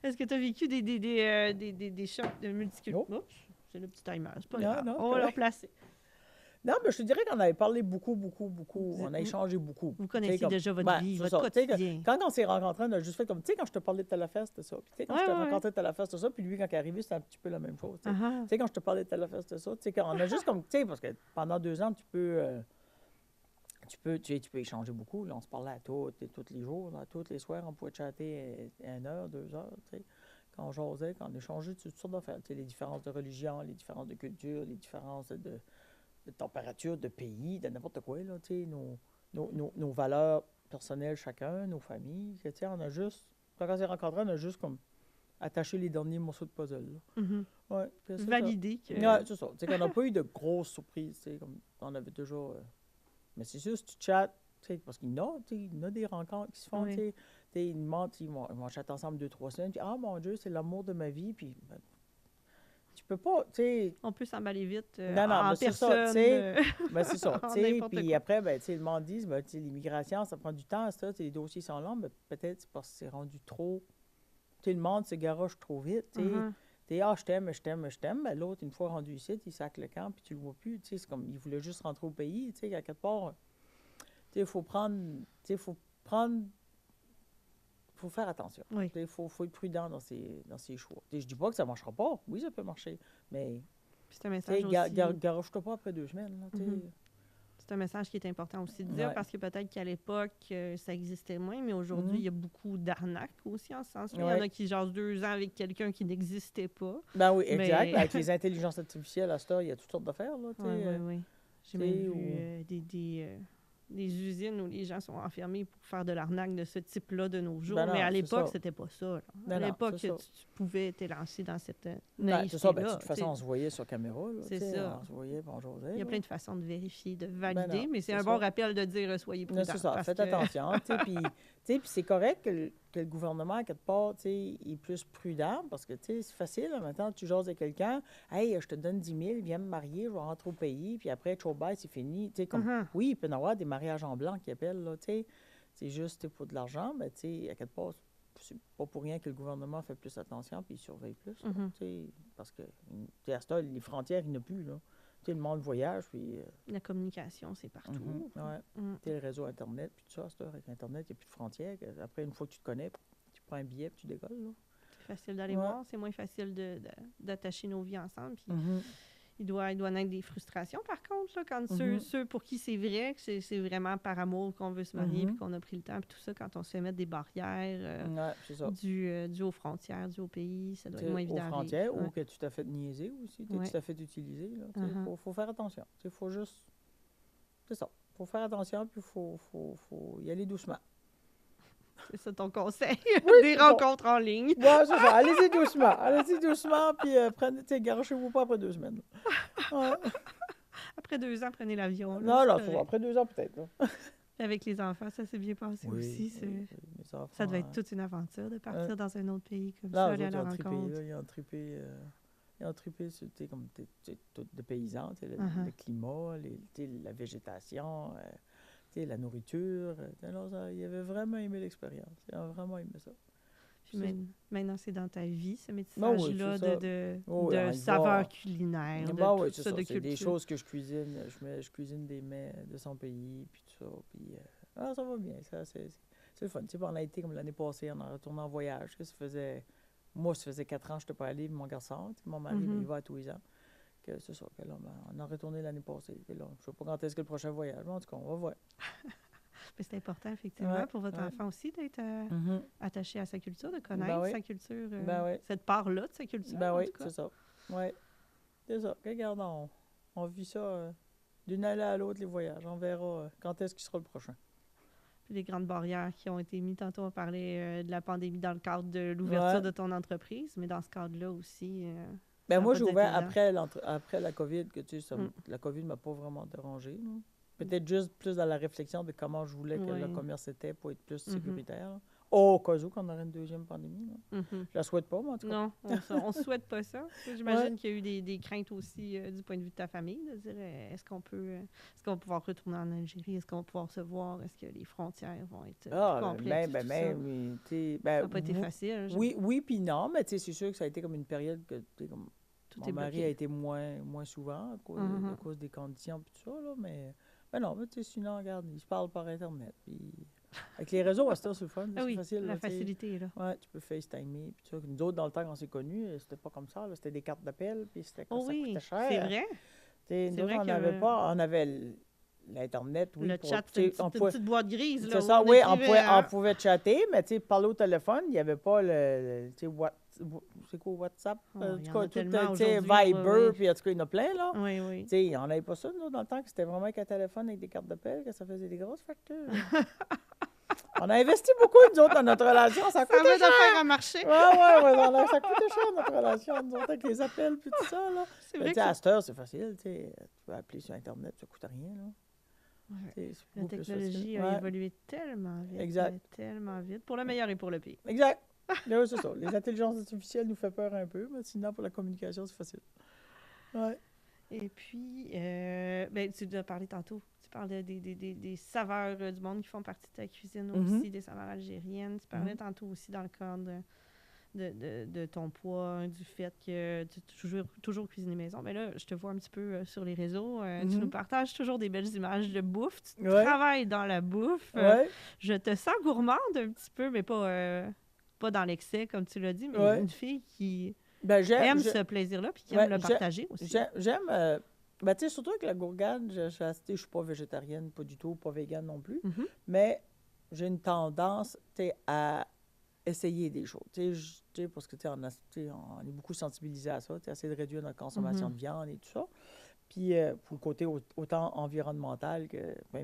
Est-ce que tu as vécu des chocs de multiculturels? Oups, c'est le petit timer, c'est pas grave. On va le replacer. Non, mais je te dirais qu'on avait parlé beaucoup. On a échangé beaucoup. Vous connaissez déjà votre vie, votre quotidien. Quand on s'est rencontrés, on a juste fait comme, tu sais, quand je te parlais de Telefest, c'était ça. Puis, tu sais, quand je te rencontrais de Telefest, c'était ça. Puis lui, quand il est arrivé, c'était un petit peu la même chose. Tu sais, quand je te parlais de Telefest, c'était ça. Tu sais, on a juste comme, tu sais, parce que pendant 2 ans, tu peux échanger beaucoup. Là, on se parlait à tous les jours, tous les soirs, on pouvait chatter 1 heure, 2 heures, tu sais. quand on jasait, quand on échangeait sur toutes sortes d'affaires. Tu sais, les différences de religion, les différences de culture, les différences de température, de pays, de n'importe quoi, là, tu sais, nos valeurs personnelles chacun, nos familles. Tu sais, on a juste, quand on s'est rencontrés, on a juste comme attaché les derniers morceaux de puzzle, là. Mhm. Ouais, puis c'est ça. Valider que... Ouais, c'est ça. Tu sais, qu'on n'a pas eu de grosses surprises, tu sais, comme on avait toujours... Mais c'est sûr, si tu chattes, tu sais, parce qu'il y en a, tu sais, il y en a des rencontres qui se font, Oui. tu sais, ils demandent, ils vont chatter ensemble 2-3 semaines, puis « Ah, mon Dieu, c'est l'amour de ma vie », puis ben, tu peux pas, tu sais... On peut s'emballer vite Non, non, en mais c'est ça, personne. tu sais. Ben, c'est ça, en tu sais, n'importe puis quoi. après, ben, tu sais, le monde dit, ben, tu sais, l'immigration, ça prend du temps, ça, tu sais, les dossiers sont longs, mais peut-être c'est parce que c'est rendu trop... Tu sais, le monde se garoche trop vite, tu sais. Mhm. T'es, ah, je t'aime, je t'aime, je t'aime. Ben, l'autre, une fois rendu ici, il sac le camp, puis tu le vois plus. Tu sais, c'est comme, il voulait juste rentrer au pays, tu sais, à quelque part. Tu sais, il faut prendre, tu sais, faut faire attention. Oui. Il faut être prudent dans ses choix. Tu sais, je dis pas que ça marchera pas. Oui, ça peut marcher. Mais, Puis c'est un tu message sais, aussi... garoche-toi pas après 2 semaines, là, tu sais. Mhm. C'est un message qui est important aussi de dire Ouais. parce que peut-être qu'à l'époque, ça existait moins, mais aujourd'hui, Mhm. il y a beaucoup d'arnaques aussi en ce sens-là. Il y en Ouais. a qui jasent 2 ans avec quelqu'un qui n'existait pas. Ben oui, exact. Mais- Ben, avec les intelligences artificielles, à ce temps, il y a toutes sortes d'affaires, là, tu sais. Oui, oui, oui. J'ai tu même sais, vu ou- des usines où les gens sont enfermés pour faire de l'arnaque de ce type-là de nos jours. Ben non, mais à c'est l'époque, ça. c'était pas ça. Là. Ben À non, l'époque, c'est ça. tu pouvais t'élancer dans cette Ben, naïveté-là. c'est ça. Ben, de toute tu façon, sais. on se voyait sur caméra, là, C'est tu sais, ça. on se voyait, puis on jasait, Il y a là. plein de façons de vérifier, de valider, non, mais c'est c'est un ça. bon rappel de dire soyez Non, prudents. c'est ça, parce faites que- attention. Puis c'est correct que le gouvernement, à quelque part, tu sais, est plus prudent parce que, tu sais, c'est facile. Là, maintenant, tu jases avec quelqu'un, « Hey, je te donne 10 000, viens me marier, je vais rentrer au pays, puis après, ciao, bye, c'est fini. » Tu sais, comme, Mhm. oui, il peut y en avoir des mariages en blanc qui appellent, là, tu sais. C'est juste, tu sais, pour de l'argent, mais tu sais, à quelque part, c'est pas pour rien que le gouvernement fait plus attention puis il surveille plus, là, Mhm. tu sais, parce que, tu sais, à ce temps, les frontières, il n'y en a plus, là. Tu sais, le monde voyage, puis... La communication, c'est partout. ouais. Mm. Tu sais, le réseau Internet, puis tout ça, c'est avec Internet, il n'y a plus de frontières. Après, une fois que tu te connais, tu prends un billet, puis tu décolles, là. C'est facile d'aller Ouais. voir, c'est moins facile d'attacher nos vies ensemble. Puis Mhm. il doit naître des frustrations, par contre, là, quand Mhm. ceux pour qui c'est vrai, que c'est vraiment par amour qu'on veut se marier, Mhm. puis qu'on a pris le temps, puis tout ça, quand on se fait mettre des barrières Ouais, c'est ça. dues aux frontières, dues au pays, ça doit Tu être moins sais, évident. aux à frontières, vivre. ou que tu t'as fait niaiser aussi, Ouais. tu t'as fait utiliser, là. Tu sais, Mhm. faut faire attention. Il faut juste... C'est ça. Faut faire attention, puis faut y aller doucement. C'est ça ton conseil. Oui, Des c'est ça. rencontres en ligne. Ouais, c'est ça. Allez-y doucement. Allez-y doucement, puis prenez, tu sais, garochez-vous pas après 2 semaines. Ouais. Après 2 ans, prenez l'avion. là, Non, c'est non, correct. après 2 ans peut-être, là. Puis avec les enfants, ça s'est bien passé aussi. mes enfants, Ça devait être toute une aventure de partir dans un autre pays comme là, ça, eux aller à autres, la ils ont trippé, rencontre. là, ils ont trippé sur, tu sais, comme, tu sais, tout de paysans, tu sais, Uh-huh. le climat, tu sais, la végétation, tu sais, la nourriture. Non, ils avaient vraiment aimé l'expérience. Ils ont vraiment aimé ça. Puis maintenant, c'est dans ta vie, ce Ben oui, métissage-là c'est ça. de Oh, oui, on y saveurs va. culinaires, de Ben oui, tout c'est ça, ça. de C'est des culture. choses que je cuisine. Je cuisine des mets de son pays, puis tout ça. Puis, ça va bien. C'est le fun. Tu sais, on a été comme l'année passée, on a retourné en voyage. Moi, ça faisait 4 ans que je n'étais pas allée, puis mon garçon, tu sais, mon mari, Mhm. il va à tous les ans. Que c'est ça. Que là, on a retourné l'année passée. Puis là, je ne sais pas quand est-ce que le prochain voyage. Mais en tout cas, on va voir. Mais c'est important, effectivement, Ouais, pour votre ouais. enfant aussi, d'être Mhm. attaché à sa culture, de connaître oui. sa culture, Ben oui. cette part-là de sa culture. Ben en oui, tout cas. c'est ça. Oui. C'est ça. Regarde, on vit ça d'une allée à l'autre, les voyages. On verra quand est-ce qu'il sera le prochain. Puis les grandes barrières qui ont été mises. Tantôt, on parlait de la pandémie dans le cadre de l'ouverture Ouais. de ton entreprise, mais dans ce cadre-là aussi. Ben ça moi, va j'ai pas ouvert être évident. après la COVID, que tu sais, la COVID ne m'a pas vraiment dérangé. Là. Peut-être juste plus dans la réflexion de comment je voulais que le Oui. commerce était pour être plus Mhm. sécuritaire. là. Au cas où qu'on aurait une deuxième pandémie. Là. Mhm. Je la souhaite pas, moi, en tout cas. Non, on ne souhaite pas ça. J'imagine qu'il y a eu des craintes aussi du point de vue de ta famille, de dire est-ce qu'on va pouvoir retourner en Algérie, est-ce qu'on va pouvoir se voir, est-ce que les frontières vont être plus complètes, tout ça. mais, tu sais, Ça n'a pas été facile. Oui, puis non, mais tu sais, c'est sûr que ça a été comme une période que, tu sais, comme Tout mon est mari bloqué. a été moins souvent à Mhm. cause des conditions puis tout ça, là, mais non, mais tu sais, sinon, regarde, ils se parlent par Internet, puis avec les réseaux, à ce temps, c'est le fun, Ah c'est oui, facile. la là, tu sais. facilité, là. Ouais, tu peux FaceTimer, puis tout ça. Nous autres, dans le temps, quand on s'est connus, c'était pas comme ça, là, c'était des cartes d'appel, puis ça Oh oui, coûtait cher. c'est vrai. Tu sais, C'est nous autres, vrai on que- n'avait pas, on avait l'Internet, oui. Le pour- chat, tu c'est une sais, on petite, pouvait- petite boîte grise. Là, c'est où ça, on oui, écrivait, on pouvait chatter, mais tu sais, parler au téléphone, il n'y avait pas tu sais, c'est quoi, WhatsApp? Oh, En il y tout en cas, a tout, tellement tu sais, aujourd'hui, Viber, ouais. puis en tout cas, il y en a plein, là. Oui, oui. Tu sais, il n'y en avait pas ça, nous, dans le temps, que c'était vraiment avec un téléphone avec des cartes d'appel, que ça faisait des grosses factures. On a investi beaucoup, nous autres, dans notre relation. Ça Ça coûtait va cher. d'affaires à marcher. Ouais, ça coûtait cher, notre relation, nous autres, avec les appels, puis tout ça, là. C'est Mais vrai tu que sais, à cette heure, c'est facile, tu sais. Tu peux appeler sur Internet, ça coûte rien, là. Ouais. Tu sais, c'est La beaucoup plus technologie facile. a Ouais. évolué tellement vite. Exact. Mais tellement vite. Pour le meilleur et pour le pire. Exact. Là, oui, c'est ça. Les intelligences artificielles nous font peur un peu, mais sinon, pour la communication, c'est facile. Ouais. Et puis, ben, tu as parlé tantôt. Tu parlais des saveurs du monde qui font partie de ta cuisine aussi, des saveurs algériennes. Tu parlais tantôt aussi dans le cadre de ton poids, du fait que tu as toujours cuisiné maison. Mais là, je te vois un petit peu sur les réseaux. Tu nous partages toujours des belles images de bouffe. Tu travailles dans la bouffe. Je te sens gourmande un petit peu, mais pas dans l'excès, comme tu l'as dit, mais une fille qui aime ce plaisir-là puis qui aime le partager aussi. J'aime... ben, tu sais, surtout avec la gourgane, je suis pas végétarienne, pas du tout, pas végane non plus, mais j'ai une tendance, tu sais, à essayer des choses. Tu sais, parce que, tu sais, on est beaucoup sensibilisé à ça, tu sais, essayer de réduire notre consommation de viande et tout ça. Puis, pour le côté autant environnemental que peu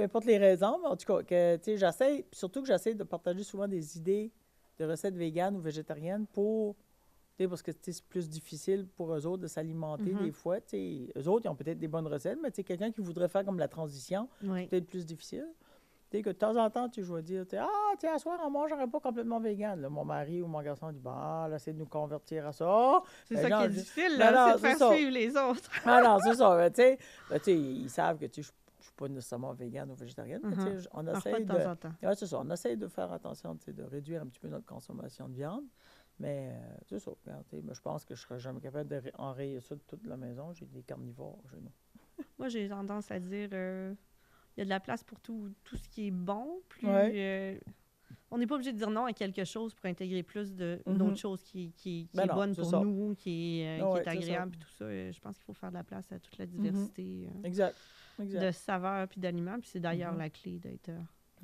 importe les raisons, mais en tout cas, que, tu sais, surtout que j'essaie de partager souvent des idées de recettes véganes ou végétariennes pour... Parce que c'est plus difficile pour eux autres de s'alimenter des fois. Eux autres, ils ont peut-être des bonnes recettes, mais quelqu'un qui voudrait faire comme la transition, c'est peut-être plus difficile. Que de temps en temps, je vais dire, à soir, on ne mangerait pas complètement vegan. Là, mon mari ou mon garçon dit, là, essaie de nous convertir à ça. C'est ça qui est difficile, là, c'est de faire suivre les autres. Non, c'est ça. Ils savent que je ne suis pas nécessairement végane ou végétarienne. On essaie de temps en temps. Ouais, c'est ça. On essaie de faire attention, de réduire un petit peu notre consommation de viande. Mais c'est ça. Mais je pense que je ne serais jamais capable d'enrayer ça de toute la maison. J'ai des carnivores chez nous. Moi, j'ai tendance à dire il y a de la place pour tout ce qui est bon. Plus, on n'est pas obligé de dire non à quelque chose pour intégrer plus d'autres choses qui est bonne pour nous, qui est agréable et tout ça. Je pense qu'il faut faire de la place à toute la diversité exact. de saveurs et d'aliments. Puis c'est d'ailleurs la clé d'être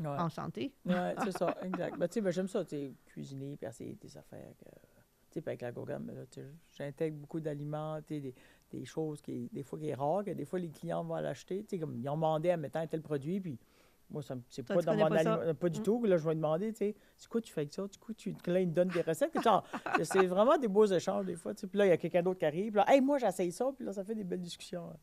en santé. Oui, c'est ça, exact. J'aime ça, cuisiner puis essayer des affaires. Avec la gourgane, j'intègre beaucoup d'aliments, des choses des fois qui est rare, que des fois les clients vont l'acheter. Comme ils ont demandé à mettre un tel produit, puis moi, c'est pas dans mon aliment. Pas du tout. Là, je vais demander, c'est quoi tu fais avec ça? Là, ils me donnent des recettes. C'est vraiment des beaux échanges des fois. Puis là, il y a quelqu'un d'autre qui arrive. Là, hey, moi, j'essaye ça. Puis là, ça fait des belles discussions.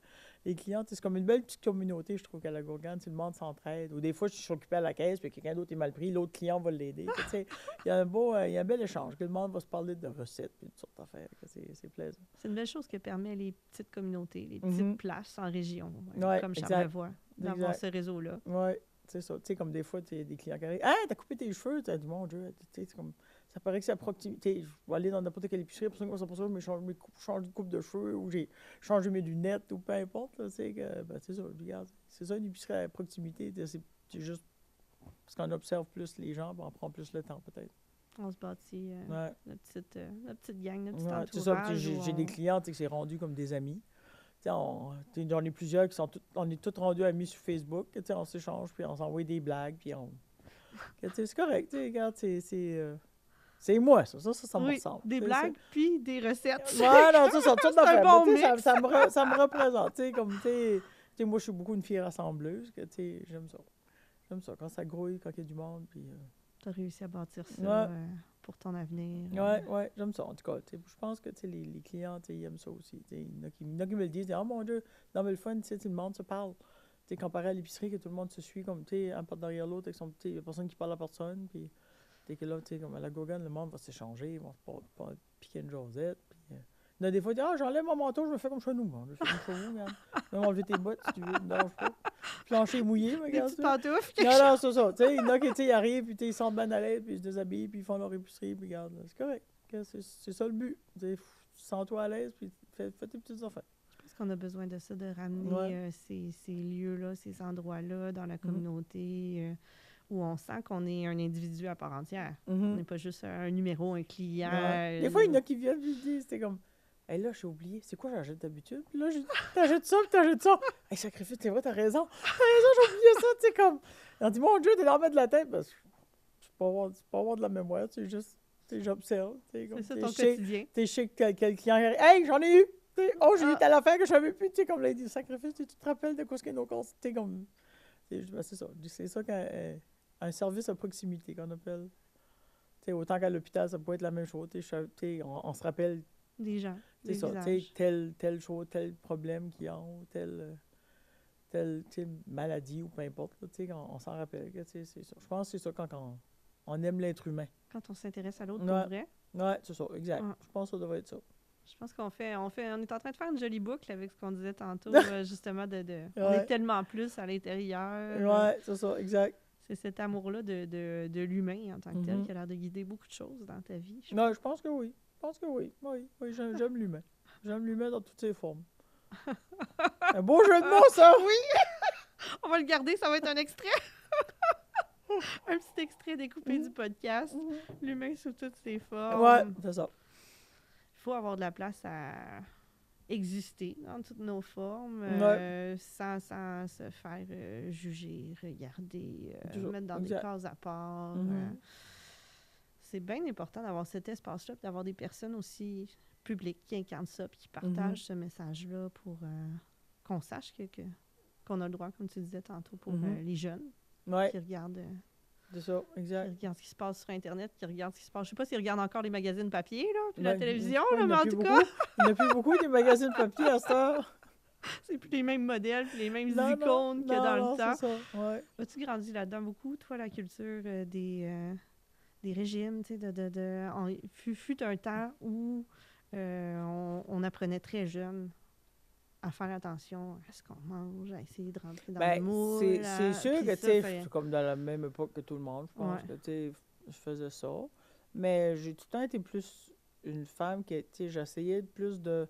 Les clients, c'est comme une belle petite communauté, je trouve, qu'à la gourgane. Le monde s'entraide. Ou des fois, je suis occupé à la caisse, puis quelqu'un d'autre est mal pris. L'autre client va l'aider. Il y a un bel échange. Que le monde va se parler de recettes puis de toutes sortes d'affaires. C'est plaisant. C'est une belle chose que permet les petites communautés, les petites places en région, comme Charlevoix, d'avoir ce réseau-là. Oui. C'est ça. Tu sais, comme des fois, tu as des clients qui arrivent. « Hey, t'as coupé tes cheveux! » Tu dis « Mon Dieu! » Ça paraît que c'est à proximité. Je vais aller dans n'importe quelle épicerie, pour ça, mais changer de coupe de cheveux ou j'ai changé mes lunettes ou peu importe. C'est ça, regarde. C'est ça, une épicerie à proximité. C'est juste parce qu'on observe plus les gens, on prend plus le temps, peut-être. On se bâtit notre petite gang, notre petit entourage. C'est ça. J'ai des clients qui s'est rendu comme des amis. J'en ai plusieurs qui sont on est tous rendus amis sur Facebook. On s'échange, puis on s'envoie des blagues, puis c'est correct. Regarde, c'est moi, ça me ressemble. Des blagues, puis des recettes. Voilà, ça tout c'est un bon mix. Ça me représente. Moi, je suis beaucoup une fille rassembleuse. J'aime ça. J'aime ça, quand ça grouille, quand il y a du monde, puis... Tu as réussi à bâtir ça pour ton avenir. Oui, j'aime ça. En tout cas, je pense que les clients, ils aiment ça aussi. Il y en a qui me le disent, « Oh mon Dieu, non, mais le fun, tout le monde se parle. » Comparé à l'épicerie, que tout le monde se suit comme, un pas derrière l'autre, il n'y a personne qui parle à personne. Puis, que là, comme à la gourgane, le monde va s'échanger, ils vont se piquer une Josette. Puis, il y en a des fois, j'enlève mon manteau, je me fais comme chez nous. Je fais comme chez vous, regarde. Je vais m'enlever tes bottes si tu veux, ne dérange pas. Plancher mouillé, regarde. Des petites pantoufles. Non, c'est ça. Il y en a qui arrivent, puis ils sentent bien à l'aise, puis ils se déshabillent, puis ils font leur épicerie, puis regarde. C'est correct. C'est ça le but. Sens-toi à l'aise, puis fais tes petites affaires. Je pense qu'on a besoin de ça, de ramener ces lieux-là, ces endroits-là dans la communauté où on sent qu'on est un individu à part entière. On n'est pas juste un numéro, un client. Des fois, il y en a qui viennent et disent, c'était comme, hey, là, j'ai oublié, c'est quoi j'achète d'habitude? Puis là, t'achètes ça, puis t'achètes ça. Hey, sacrifice, c'est vrai, t'as raison, j'ai oublié ça, comme. Ils ont dit, mon Dieu, t'es dans le de la tête. Parce que tu peux avoir de la mémoire, juste. J'observe. C'est ça ton quotidien. T'es chez quel client, hey, j'en ai eu! Oh, j'ai eu telle affaire que je savais plus, comme l'a dit, sacrifice, tu te rappelles de quoi ce qu'il y a nos comptes? Comme... c'est ça. C'est ça qu'un service à proximité qu'on appelle. Autant qu'à l'hôpital, ça peut être la même chose. On se rappelle des gens, des ça, visages. telle chose, tel problème qu'ils ont, telle maladie ou peu importe. On s'en rappelle. C'est ça. Je pense que c'est ça quand on aime l'être humain. Quand on s'intéresse à l'autre, pour vrai. Oui, c'est ça, exact. Je pense que ça devrait être ça. Je pense on est en train de faire une jolie boucle avec ce qu'on disait tantôt, justement, on est tellement plus à l'intérieur. Oui, c'est ça, exact. C'est cet amour-là de l'humain en tant que tel qui a l'air de guider beaucoup de choses dans ta vie. Je pense que oui. Oui, j'aime l'humain. J'aime l'humain dans toutes ses formes. Un beau jeu de mots, ça! Oui! On va le garder, ça va être un extrait. Un petit extrait découpé du podcast. L'humain sous toutes ses formes. Ouais, c'est ça. Il faut avoir de la place à exister dans toutes nos formes, sans se faire juger, regarder, mettre dans des cases à part. C'est bien important d'avoir cet espace-là, puis d'avoir des personnes aussi publiques qui incarnent ça, puis qui partagent ce message-là pour qu'on sache qu'on a le droit, comme tu disais tantôt, pour les jeunes qui regardent... c'est ça, exact. Qui regardent ce qui se passe sur Internet, qui regardent ce qui se passe... Je sais pas s'ils regardent encore les magazines papier, là, puis la télévision, là, mais en tout cas... Il n'y en a plus beaucoup des magazines papier à cette heure. C'est plus les mêmes modèles, puis les mêmes icônes que dans le temps. C'est ça, ouais. As-tu grandi là-dedans beaucoup, toi, la culture des régimes, tu sais, fut un temps où on apprenait très jeune à faire attention à ce qu'on mange, à essayer de rentrer dans le moule. C'est sûr que, tu sais, c'est comme dans la même époque que tout le monde, je pense que, tu sais, je faisais ça. Mais j'ai tout le temps été plus une femme qui, tu sais, j'essayais plus de...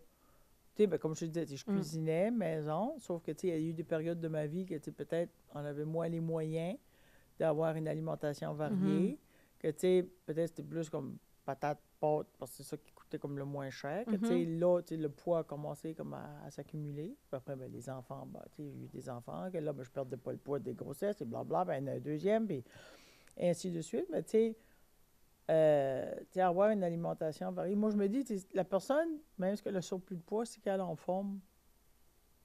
Tu sais, comme je te disais, je cuisinais maison, sauf que, tu sais, il y a eu des périodes de ma vie que, tu sais, peut-être on avait moins les moyens d'avoir une alimentation variée, que, tu sais, peut-être c'était plus comme patates, pâtes, parce que c'est ça qui coûtait comme le moins cher. Que, tu sais, là, tu sais, le poids a commencé comme à s'accumuler. Puis après, ben, les enfants, ben, tu sais, il y a eu des enfants, que là, ben, je perdais pas le poids des grossesses, et blablabla, ben, il y en a un deuxième, puis ainsi de suite. Mais, tu sais, avoir une alimentation variée. Moi, je me dis, la personne, même si elle a surplus de poids, c'est qu'elle est en forme.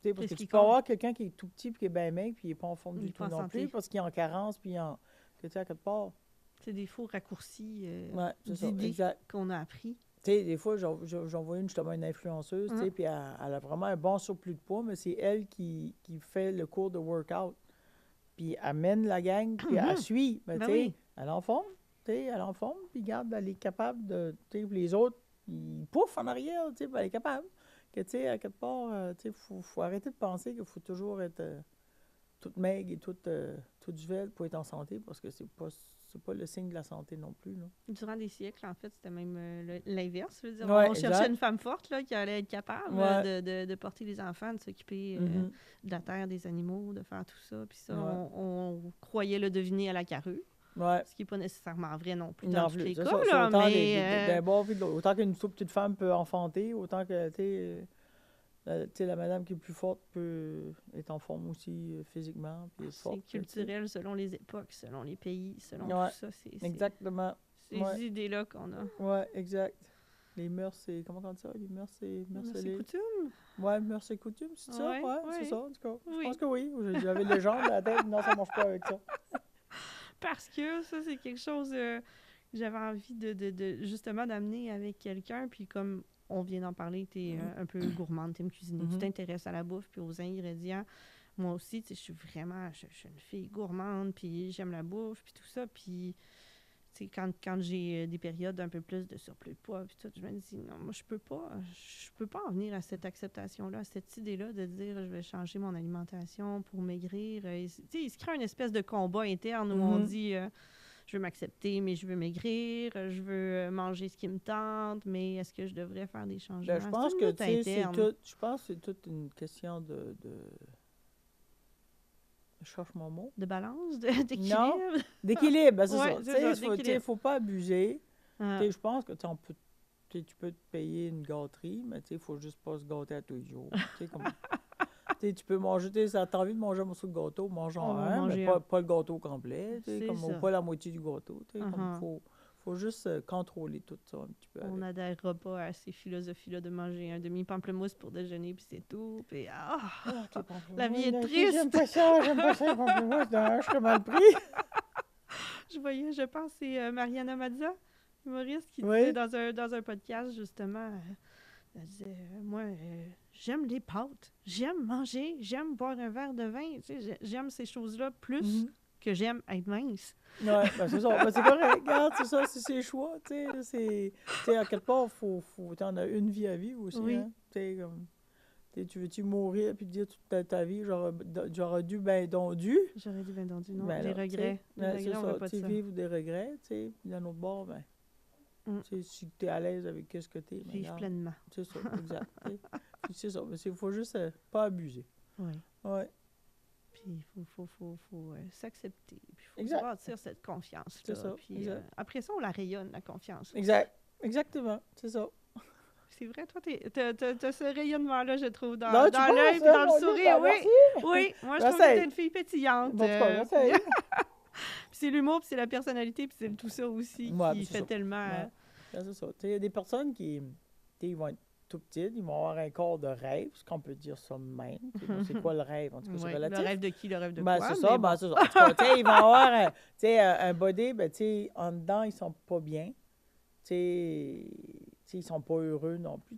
Tu sais, parce que tu peux avoir quelqu'un qui est tout petit, puis qui est bien maigre, puis il n'est pas en forme du tout non plus, parce qu'il est en carence, puis que tu sais, à quelque part. C'est des faux raccourcis d'idées qu'on a appris. Tu sais, des fois, j'en vois justement une influenceuse, tu sais, puis elle a vraiment un bon surplus de poids, mais c'est elle qui fait le cours de workout. Puis elle mène la gang, puis elle suit. Mais tu sais, elle est en forme, puis garde, elle est capable de... Tu sais, les autres, ils pouffent en arrière, tu sais, puis elle est capable. Que, tu sais, à quelque part, tu sais, faut arrêter de penser qu'il faut toujours être toute maigre et toute svelte pour être en santé, parce que c'est pas le signe de la santé non plus. Là. Durant des siècles, en fait, c'était même l'inverse. Je veux dire, on cherchait une femme forte là, qui allait être capable de porter les enfants, de s'occuper de la terre, des animaux, de faire tout ça. Puis ça, on croyait le deviner à la carrue. Ce qui n'est pas nécessairement vrai non plus dans tous les cas. Là, mais, autant qu'une petite femme peut enfanter, autant que la madame qui est plus forte peut être en forme aussi physiquement. Puis c'est culturel selon les époques, selon les pays, selon tout ça. Exactement. Ces idées-là qu'on a. Oui, exact. Les mœurs, c'est... Comment on dit ça? Les mœurs, c'est... Mœurs et coutumes? Oui, mœurs et coutumes, c'est ça? Oui, c'est ça, en tout cas. Je pense que oui. J'avais les jambes à la tête, non, ça ne marche pas avec ça. Parce que ça, c'est quelque chose que j'avais envie de justement d'amener avec quelqu'un, puis comme... On vient d'en parler, tu es un peu gourmande, tu aimes cuisiner, tu t'intéresses à la bouffe puis aux ingrédients. Moi aussi, tu sais, je suis une fille gourmande, puis j'aime la bouffe, puis tout ça. Puis, tu sais, quand j'ai des périodes un peu plus de surplus de poids, puis tout, je me dis, non, moi, je peux pas en venir à cette acceptation-là, à cette idée-là de dire, je vais changer mon alimentation pour maigrir. Tu sais, il se crée une espèce de combat interne où on dit... je veux m'accepter, mais je veux maigrir, je veux manger ce qui me tente, mais est-ce que je devrais faire des changements? Je pense que c'est toute une question de... Je cherche mon mot. De balance, d'équilibre? Non, d'équilibre, c'est ça. Il ne faut pas abuser. Je pense que tu peux te payer une gâterie, mais il ne faut juste pas se gâter à tous les jours. Tu peux manger, tu as envie de manger un morceau de gâteau, mange-en un, mais pas le gâteau complet, ou pas la moitié du gâteau. Il faut faut juste contrôler tout ça un petit peu. On n'adhérera pas à ces philosophies-là de manger un demi-pamplemousse pour déjeuner, puis c'est tout. Puis, la vie est triste. J'aime pas ça, les pamplemousses. Je suis mal pris. Je pense que c'est Mariana Mazza, humoriste, qui Oui. disait dans un podcast, justement, elle disait, moi, j'aime les pâtes, j'aime manger, j'aime boire un verre de vin, tu sais, j'aime ces choses-là plus que j'aime être mince. Oui, ben c'est ça. Ben c'est correct. Regarde, c'est ça, c'est ses choix. Tu sais, à quelque part, t'en as une vie à vivre aussi. Oui. Hein? Tu veux-tu mourir puis te dire toute ta vie, j'aurais dû, ben donc dû. J'aurais dit, ben non, Ben les là, regrets. Les ben, regrets, c'est on ça. veut pas de Tu sais, ça. vivre des regrets, tu sais. Puis d'un autre bord, ben, tu sais, si tu es à l'aise avec ce que tu es. Vivre pleinement. C'est ça, exact. Puis c'est ça. Mais il faut juste pas abuser. Oui. Ouais. Puis il faut s'accepter. Puis il faut se Exact. bâtir cette confiance-là. C'est ça, Puis exact. après ça, on la rayonne, la confiance. Exact. Exactement. C'est ça. C'est vrai, toi, t'as ce rayonnement-là, je trouve, dans Non, tu penses, l'œil et hein, dans le mon Dieu, sourire. ben, Oui, merci. oui. Moi, je trouve que J'essaye. t'es une fille pétillante. Bon, en tout cas, j'essaye. Puis c'est l'humour, puis c'est la personnalité, puis c'est tout ça aussi Ouais, qui c'est fait ça. tellement... Ouais. C'est ça. Il y a des personnes qui ils vont être tout petites, ils vont avoir un corps de rêve, ce qu'on peut dire ça même. Bon, c'est quoi le rêve? En tout cas, c'est Oui, relatif. le rêve de qui, le rêve de Ben, quoi? c'est mais ça, bon. ben, c'est ça. En tout cas, ils vont avoir un body, ben, en dedans, ils sont pas bien. Ils sont pas heureux non plus.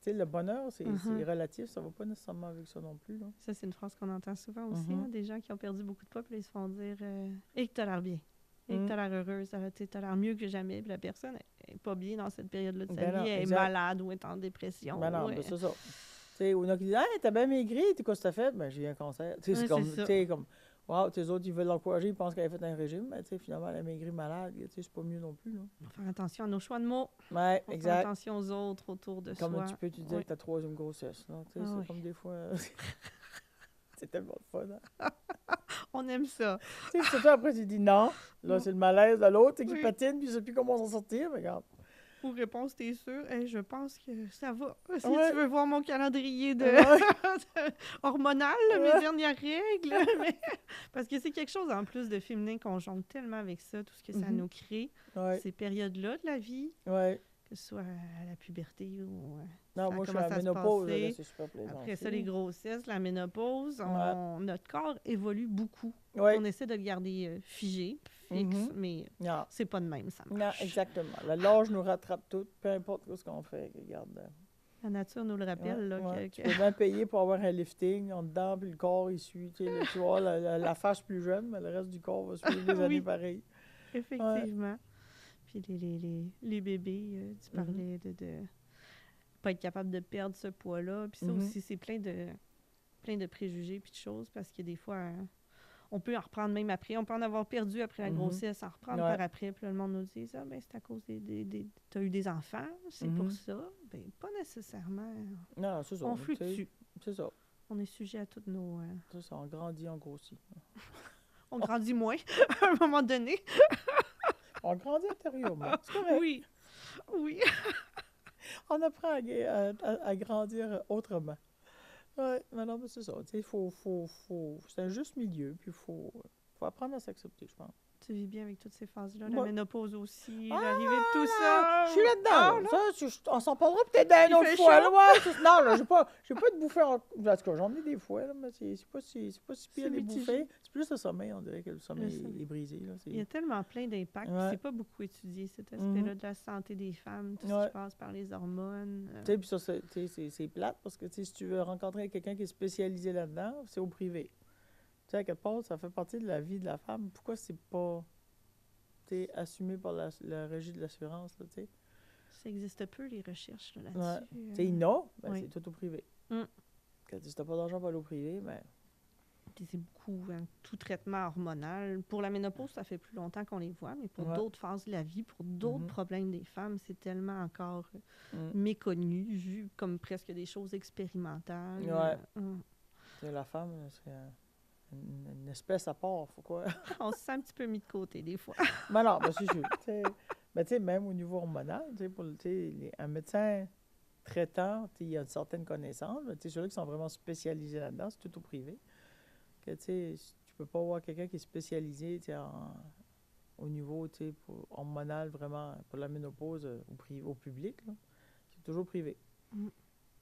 Le bonheur, c'est relatif, ça va pas nécessairement avec ça non plus. Là. Ça, c'est une phrase qu'on entend souvent aussi, hein, des gens qui ont perdu beaucoup de poids, puis ils se font dire « Et que t'as l'air bien. Et que t'as l'air heureuse. T'as l'air mieux que jamais. » Puis la personne n'est pas bien dans cette période-là de sa Ben non, vie. Elle est exact. malade ou est en dépression. Ben non, ouais. ben, c'est ça. Ou il y en a qui disent « Hey, t'as bien maigri, t'es quoi que t'as fait? » Ben, j'ai eu un cancer. C'est Ouais, comme, c'est ça. comme, wow, tes autres, ils veulent l'encourager, ils pensent qu'elle a fait un régime. Ben, finalement, elle a maigri malade. C'est pas mieux non plus. Là. On va faire attention à nos choix de mots. Ouais, On va faire exact. attention aux autres autour de Comme soi. tu peux te dire que ta troisième grossesse. Là. Ah C'est oui. comme des fois. C'est tellement fun. Hein? On aime ça. C'est ça, après, tu dis non. Là, Non. c'est le malaise de l'autre qui Oui. patine, puis il ne sait plus comment s'en sortir. Mais regarde. Ou réponse, t'es sûr? Je pense que ça va. Si Ouais. tu veux voir mon calendrier de Ouais. hormonal, Ouais. mes dernières règles. Parce que c'est quelque chose en plus de féminin qu'on jongle tellement avec ça, tout ce que ça nous crée. Ouais. Ces périodes-là de la vie, Ouais. que ce soit à la puberté ou Non, ça moi, je suis à commence la à se ménopause. Là, passer. c'est super plaisant. Après ça, les grossesses, la ménopause, notre corps évolue beaucoup. Ouais. On essaie de le garder figé, fixe, mais Non. c'est pas de même, ça Non, marche. exactement. L'âge nous rattrape tout, peu importe ce qu'on fait. Regarde. La nature nous le rappelle. Là, Ouais. que- Tu peux bien payer pour avoir un lifting en dedans, puis le corps, il suit. Tu vois, la face plus jeune, mais le reste du corps va suivre les années Oui. pareilles. Effectivement. Puis les bébés, tu parlais de pas être capable de perdre ce poids-là. Puis ça aussi, c'est plein de préjugés puis de choses parce que des fois, on peut en reprendre même après. On peut en avoir perdu après la grossesse, en reprendre par après. Puis là, le monde nous dit, ah, ben, c'est à cause t'as eu des enfants, c'est pour ça. Ben, pas nécessairement. Non, c'est ça. On tu sais, fluctue. C'est ça. On est sujet à toutes nos... C'est ça. On grandit, on grossit. On grandit moins à un moment donné. On grandit intérieurement. C'est correct. Oui. Oui. On apprend à grandir autrement. Oui, mais non, mais c'est ça. Tu sais, c'est un juste milieu, puis il faut apprendre à s'accepter, je pense. Tu vis bien avec toutes ces phases-là. Ouais. La ménopause aussi, l'arrivée de tout ça. Je suis là-dedans. Ah, là. On s'en parlera peut-être d'une Il autre fait fois. chaud. Là, ouais, non, là, j'ai pas de bouffée. En tout cas, j'en ai des fois, là, mais c'est pas si pire C'est les mitigé. bouffées. C'est plus le sommeil, on dirait que le sommeil Le sommeil. est brisé. Là, Il y a tellement plein d'impacts. puis Ouais. C'est pas beaucoup étudié, cet aspect-là de la santé des femmes, tout ce Ouais. qui passe par les hormones. Tu sais, puis ça, c'est plate parce que tu sais, si tu veux rencontrer quelqu'un qui est spécialisé là-dedans, c'est au privé. Tu sais, à quelque part, ça fait partie de la vie de la femme. Pourquoi c'est pas assumé par la régie de l'assurance, là, tu sais? Ça existe peu, les recherches là, Ouais. là-dessus. Tu sais, il y en a, ben, oui. c'est tout au privé. Mm. Quand si t'as pas d'argent pour aller au privé, ben... Puis c'est beaucoup tout traitement hormonal. Pour la ménopause, ça fait plus longtemps qu'on les voit, mais pour Ouais. d'autres phases de la vie, pour d'autres problèmes des femmes, c'est tellement encore Mm. méconnu, vu comme presque des choses expérimentales. Ouais. Mm. Tu sais, la femme, là, c'est une espèce à part, faut quoi? On se sent un petit peu mis de côté des fois. Mais non, ben, c'est sûr. Mais tu sais, même au niveau hormonal, un médecin traitant, il a une certaine connaissance. Ceux-là qui sont vraiment spécialisés là-dedans, c'est tout au privé. Que, tu peux pas avoir quelqu'un qui est spécialisé au niveau, tu sais, hormonal, vraiment, pour la ménopause au public, là, c'est toujours privé. Mm.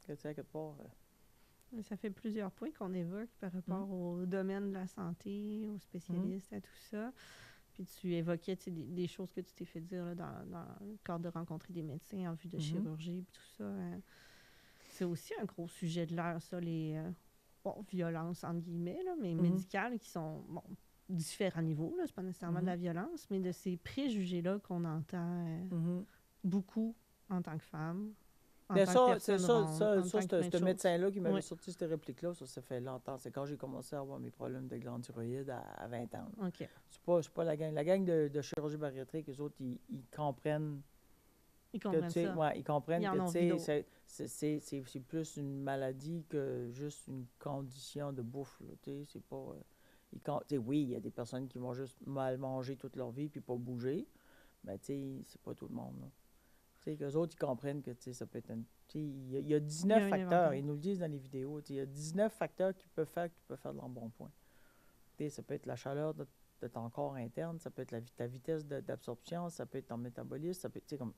Tu sais, à quelque part... Ça fait plusieurs points qu'on évoque par rapport Mm. au domaine de la santé, aux spécialistes, à tout ça. Puis tu évoquais des choses que tu t'es fait dire là, dans le cadre de rencontrer des médecins en vue de chirurgie, puis tout ça. C'est aussi un gros sujet de l'heure, ça, les violences, entre guillemets, là, mais médicales, qui sont différents niveaux. C'est pas nécessairement de la violence, mais de ces préjugés-là qu'on entend beaucoup en tant que femme. Bien, ce médecin-là qui m'avait sorti cette réplique-là, ça fait longtemps. C'est quand j'ai commencé à avoir mes problèmes de glande thyroïde à 20 ans. OK. C'est pas la gang. La gang de chirurgie bariatrique, eux autres, ils comprennent. Ils comprennent ça. Ouais, ils comprennent que c'est plus une maladie que juste une condition de bouffe. C'est pas... oui, il y a des personnes qui vont juste mal manger toute leur vie puis pas bouger, mais c'est pas tout le monde. Là. Qu'eux autres, ils comprennent que ça peut être il y a 19 facteurs, ils nous le disent dans les vidéos, il y a 19 facteurs qui peuvent faire de l'embonpoint. Ça peut être la chaleur de ton corps interne, ça peut être ta vitesse d'absorption, ça peut être ton métabolisme, ça peut être comme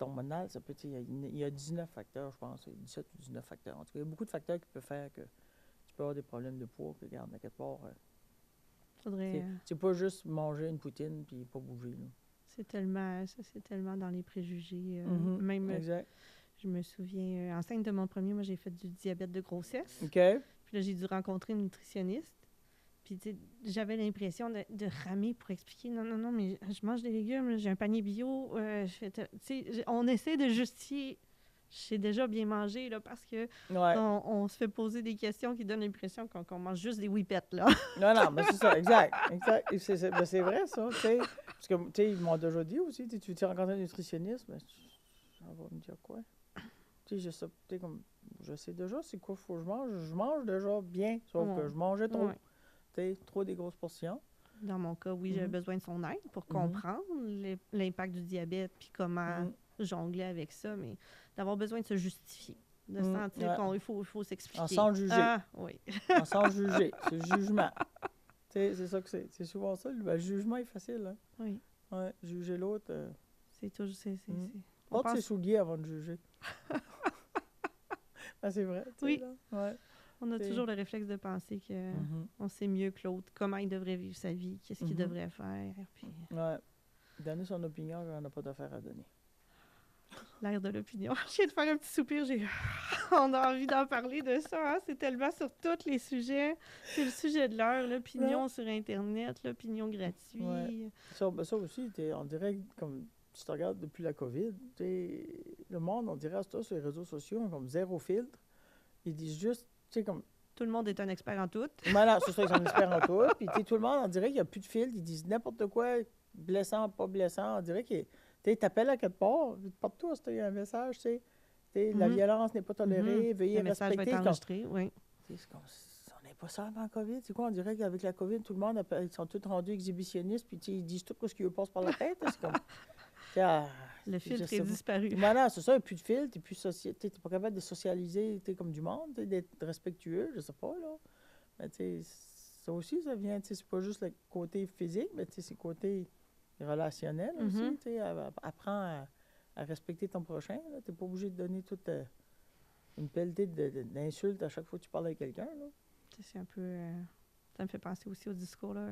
hormonal, ça peut être, il y a 19 facteurs, je pense, 17 ou 19 facteurs. En tout cas, il y a beaucoup de facteurs qui peuvent faire que tu peux avoir des problèmes de poids, que regarde, à quelque part. C'est pas juste manger une poutine puis pas bouger. Là. C'est tellement dans les préjugés. Même, exact. Je me souviens, enceinte de mon premier, moi, j'ai fait du diabète de grossesse. OK. Puis là, j'ai dû rencontrer une nutritionniste. Puis, tu sais, j'avais l'impression de ramer pour expliquer, non, mais je mange des légumes, j'ai un panier bio. On essaie de justifier, j'ai déjà bien mangé, là, parce que on se fait poser des questions qui donnent l'impression qu'on mange juste des whippets, là. non, mais c'est ça, exact. C'est vrai, ça, tu sais. Parce que, tu sais, ils m'ont déjà dit aussi, tu veux rencontrer un nutritionniste, mais ça va me dire quoi? Tu sais, je sais déjà c'est quoi il faut que je mange. Je mange déjà bien, sauf que je mangeais trop. Trop des grosses portions. Dans mon cas, oui, j'avais besoin de son aide pour comprendre l'impact du diabète puis comment jongler avec ça, mais d'avoir besoin de se justifier, de sentir qu'il faut s'expliquer. Sans juger. Ah, oui. Sans juger. C'est le jugement. C'est ça que c'est. C'est souvent ça. Le jugement est facile. Hein? Oui. Ouais, juger l'autre. C'est toujours... Porte ses souliers avant de juger. C'est vrai. Oui. Là. Ouais. On a toujours le réflexe de penser qu'on sait mieux que l'autre, comment il devrait vivre sa vie, qu'est-ce qu'il devrait faire. Puis... Ouais. Donner son opinion quand on n'a pas d'affaire à donner. L'air de l'opinion. Je viens de faire un petit soupir. On a envie d'en parler de ça. Hein? C'est tellement sur tous les sujets. C'est le sujet de l'heure. L'opinion sur Internet, l'opinion gratuite. Ouais. Ça aussi, on dirait, comme tu te regardes depuis la COVID, le monde, on dirait ça sur les réseaux sociaux, comme zéro filtre. Ils disent juste, comme... Tout le monde est un expert en tout. Voilà, c'est ça, ils sont experts en tout. Puis tout le monde, on dirait qu'il n'y a plus de filtre. Ils disent n'importe quoi, blessant, pas blessant. On dirait que tu t'appelles à quelque part, partout, il y a un message, la violence n'est pas tolérée, veuillez le message respecter. Va être enregistré, oui. On n'est pas ça avant la COVID. C'est quoi, on dirait qu'avec la COVID, tout le monde, ils sont tous rendus exhibitionnistes, puis ils disent tout ce qui leur passe par la tête. C'est comme... le filtre est disparu. Voilà, c'est ça, il n'y a plus de filtre, tu n'es pas capable de socialiser comme du monde, d'être respectueux, je sais pas, là. Mais ça aussi, ça vient, c'est pas juste le côté physique, mais c'est le côté relationnel aussi, apprends à respecter ton prochain, tu n'es pas obligé de donner toute une pelletée d'insultes à chaque fois que tu parles avec quelqu'un, là. C'est un peu... ça me fait penser aussi au discours, là,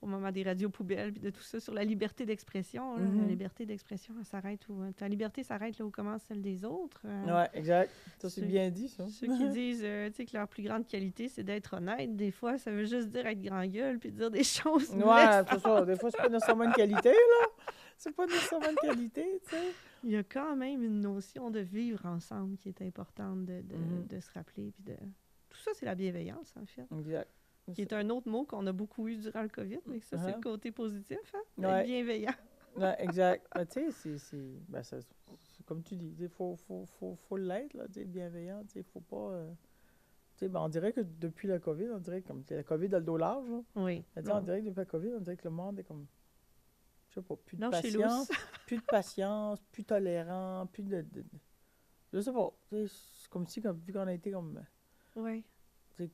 au moment des radios poubelles, puis de tout ça, sur la liberté d'expression. La liberté d'expression, elle s'arrête où... Ta liberté s'arrête là où commence celle des autres. Oui, exact. Ça, c'est bien dit, ça. Ceux qui disent que leur plus grande qualité, c'est d'être honnête, des fois, ça veut juste dire être grand gueule, puis dire des choses. Oui, c'est ça. Des fois, c'est pas nécessairement une qualité, là. C'est pas nécessairement une qualité, tu sais. Il y a quand même une notion de vivre ensemble qui est importante de se rappeler, puis de... Tout ça, c'est la bienveillance, en fait. Exact. Qui est un autre mot qu'on a beaucoup eu durant le COVID, mais ça, c'est le côté positif, hein? Ouais. Bienveillant. Oui, exact. Mais tu sais, c'est comme tu dis, il faut l'être, là, bienveillant. Il faut pas... on dirait que depuis la COVID, on dirait comme la COVID a le dos large. Là. Oui. On dirait que depuis la COVID, on dirait que le monde est comme... Je sais pas, plus de non, patience, plus de patience, plus tolérant, plus de je sais pas. C'est comme si, vu qu'on a été comme... Oui.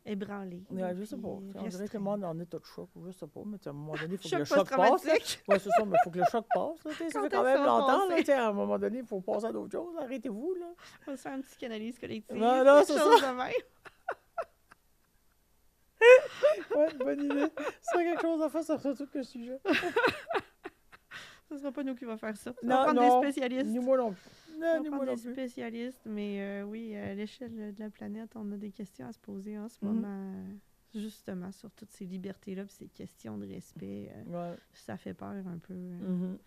ébranlé. Ouais, je sais pas. puis On dirait que le restreint. monde en état de choc, ou je sais pas, mais à un moment donné, il faut que Choc le choc passe. post-traumatique. Oui, c'est ça, mais il faut que le choc passe. Là, ça Quand fait est-ce quand même que ça va longtemps. Là, passer? à un moment donné, il faut passer à d'autres choses. Arrêtez-vous. Là. On va se faire une psychanalyse collective. Voilà, quelque c'est chose de même. Ouais, bonne idée. C'est quelque chose à faire sur ce truc que sujet. Ce sera pas nous qui va faire ça. On Non, va prendre non, des spécialistes. ni moi non plus. On Non, va ni moi prendre non des plus. spécialistes, mais oui, à l'échelle de la planète, on a des questions à se poser en ce Mhm. moment, justement, sur toutes ces libertés-là, puis ces questions de respect. Ouais. Ça fait peur un peu Mhm.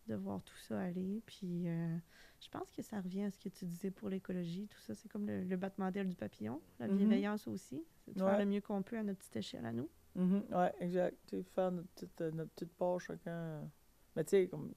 de voir tout ça aller. Puis je pense que ça revient à ce que tu disais pour l'écologie, tout ça. C'est comme le battement d'aile du papillon, la Mhm. bienveillance aussi. C'est de Ouais. faire le mieux qu'on peut à notre petite échelle à nous. Mhm. Ouais, exact. Tu sais, faire notre petite part chacun. Mais tu sais, comme.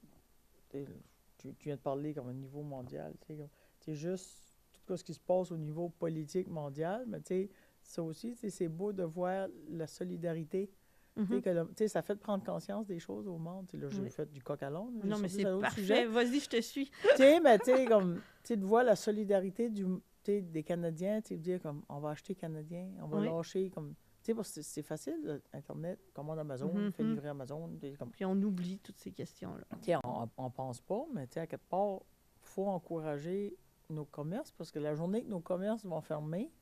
Tu viens de parler comme au niveau mondial. Tu sais, comme. Tu sais, juste tout ce qui se passe au niveau politique mondial, mais tu sais, ça aussi, tu sais, c'est beau de voir la solidarité. Tu sais, Mhm. tu sais, ça fait de prendre conscience des choses au monde. Tu sais, là, j'ai Oui. fait du coq à l'âne. Non, mais c'est autre parfait. sujet. Vas-y, je te suis. Tu sais, mais tu sais, comme. Tu sais, de voir la solidarité tu sais, des Canadiens, tu sais, de dire comme, on va acheter canadien, on va Oui. lâcher, comme. Tu sais, parce que c'est facile, là, Internet, commande Amazon, Mhm. fait livrer Amazon, tu sais, comme. Puis on oublie toutes ces questions-là. Tu sais, on pense pas, mais tu sais, à quelque part, il faut encourager nos commerces, parce que la journée que nos commerces vont fermer,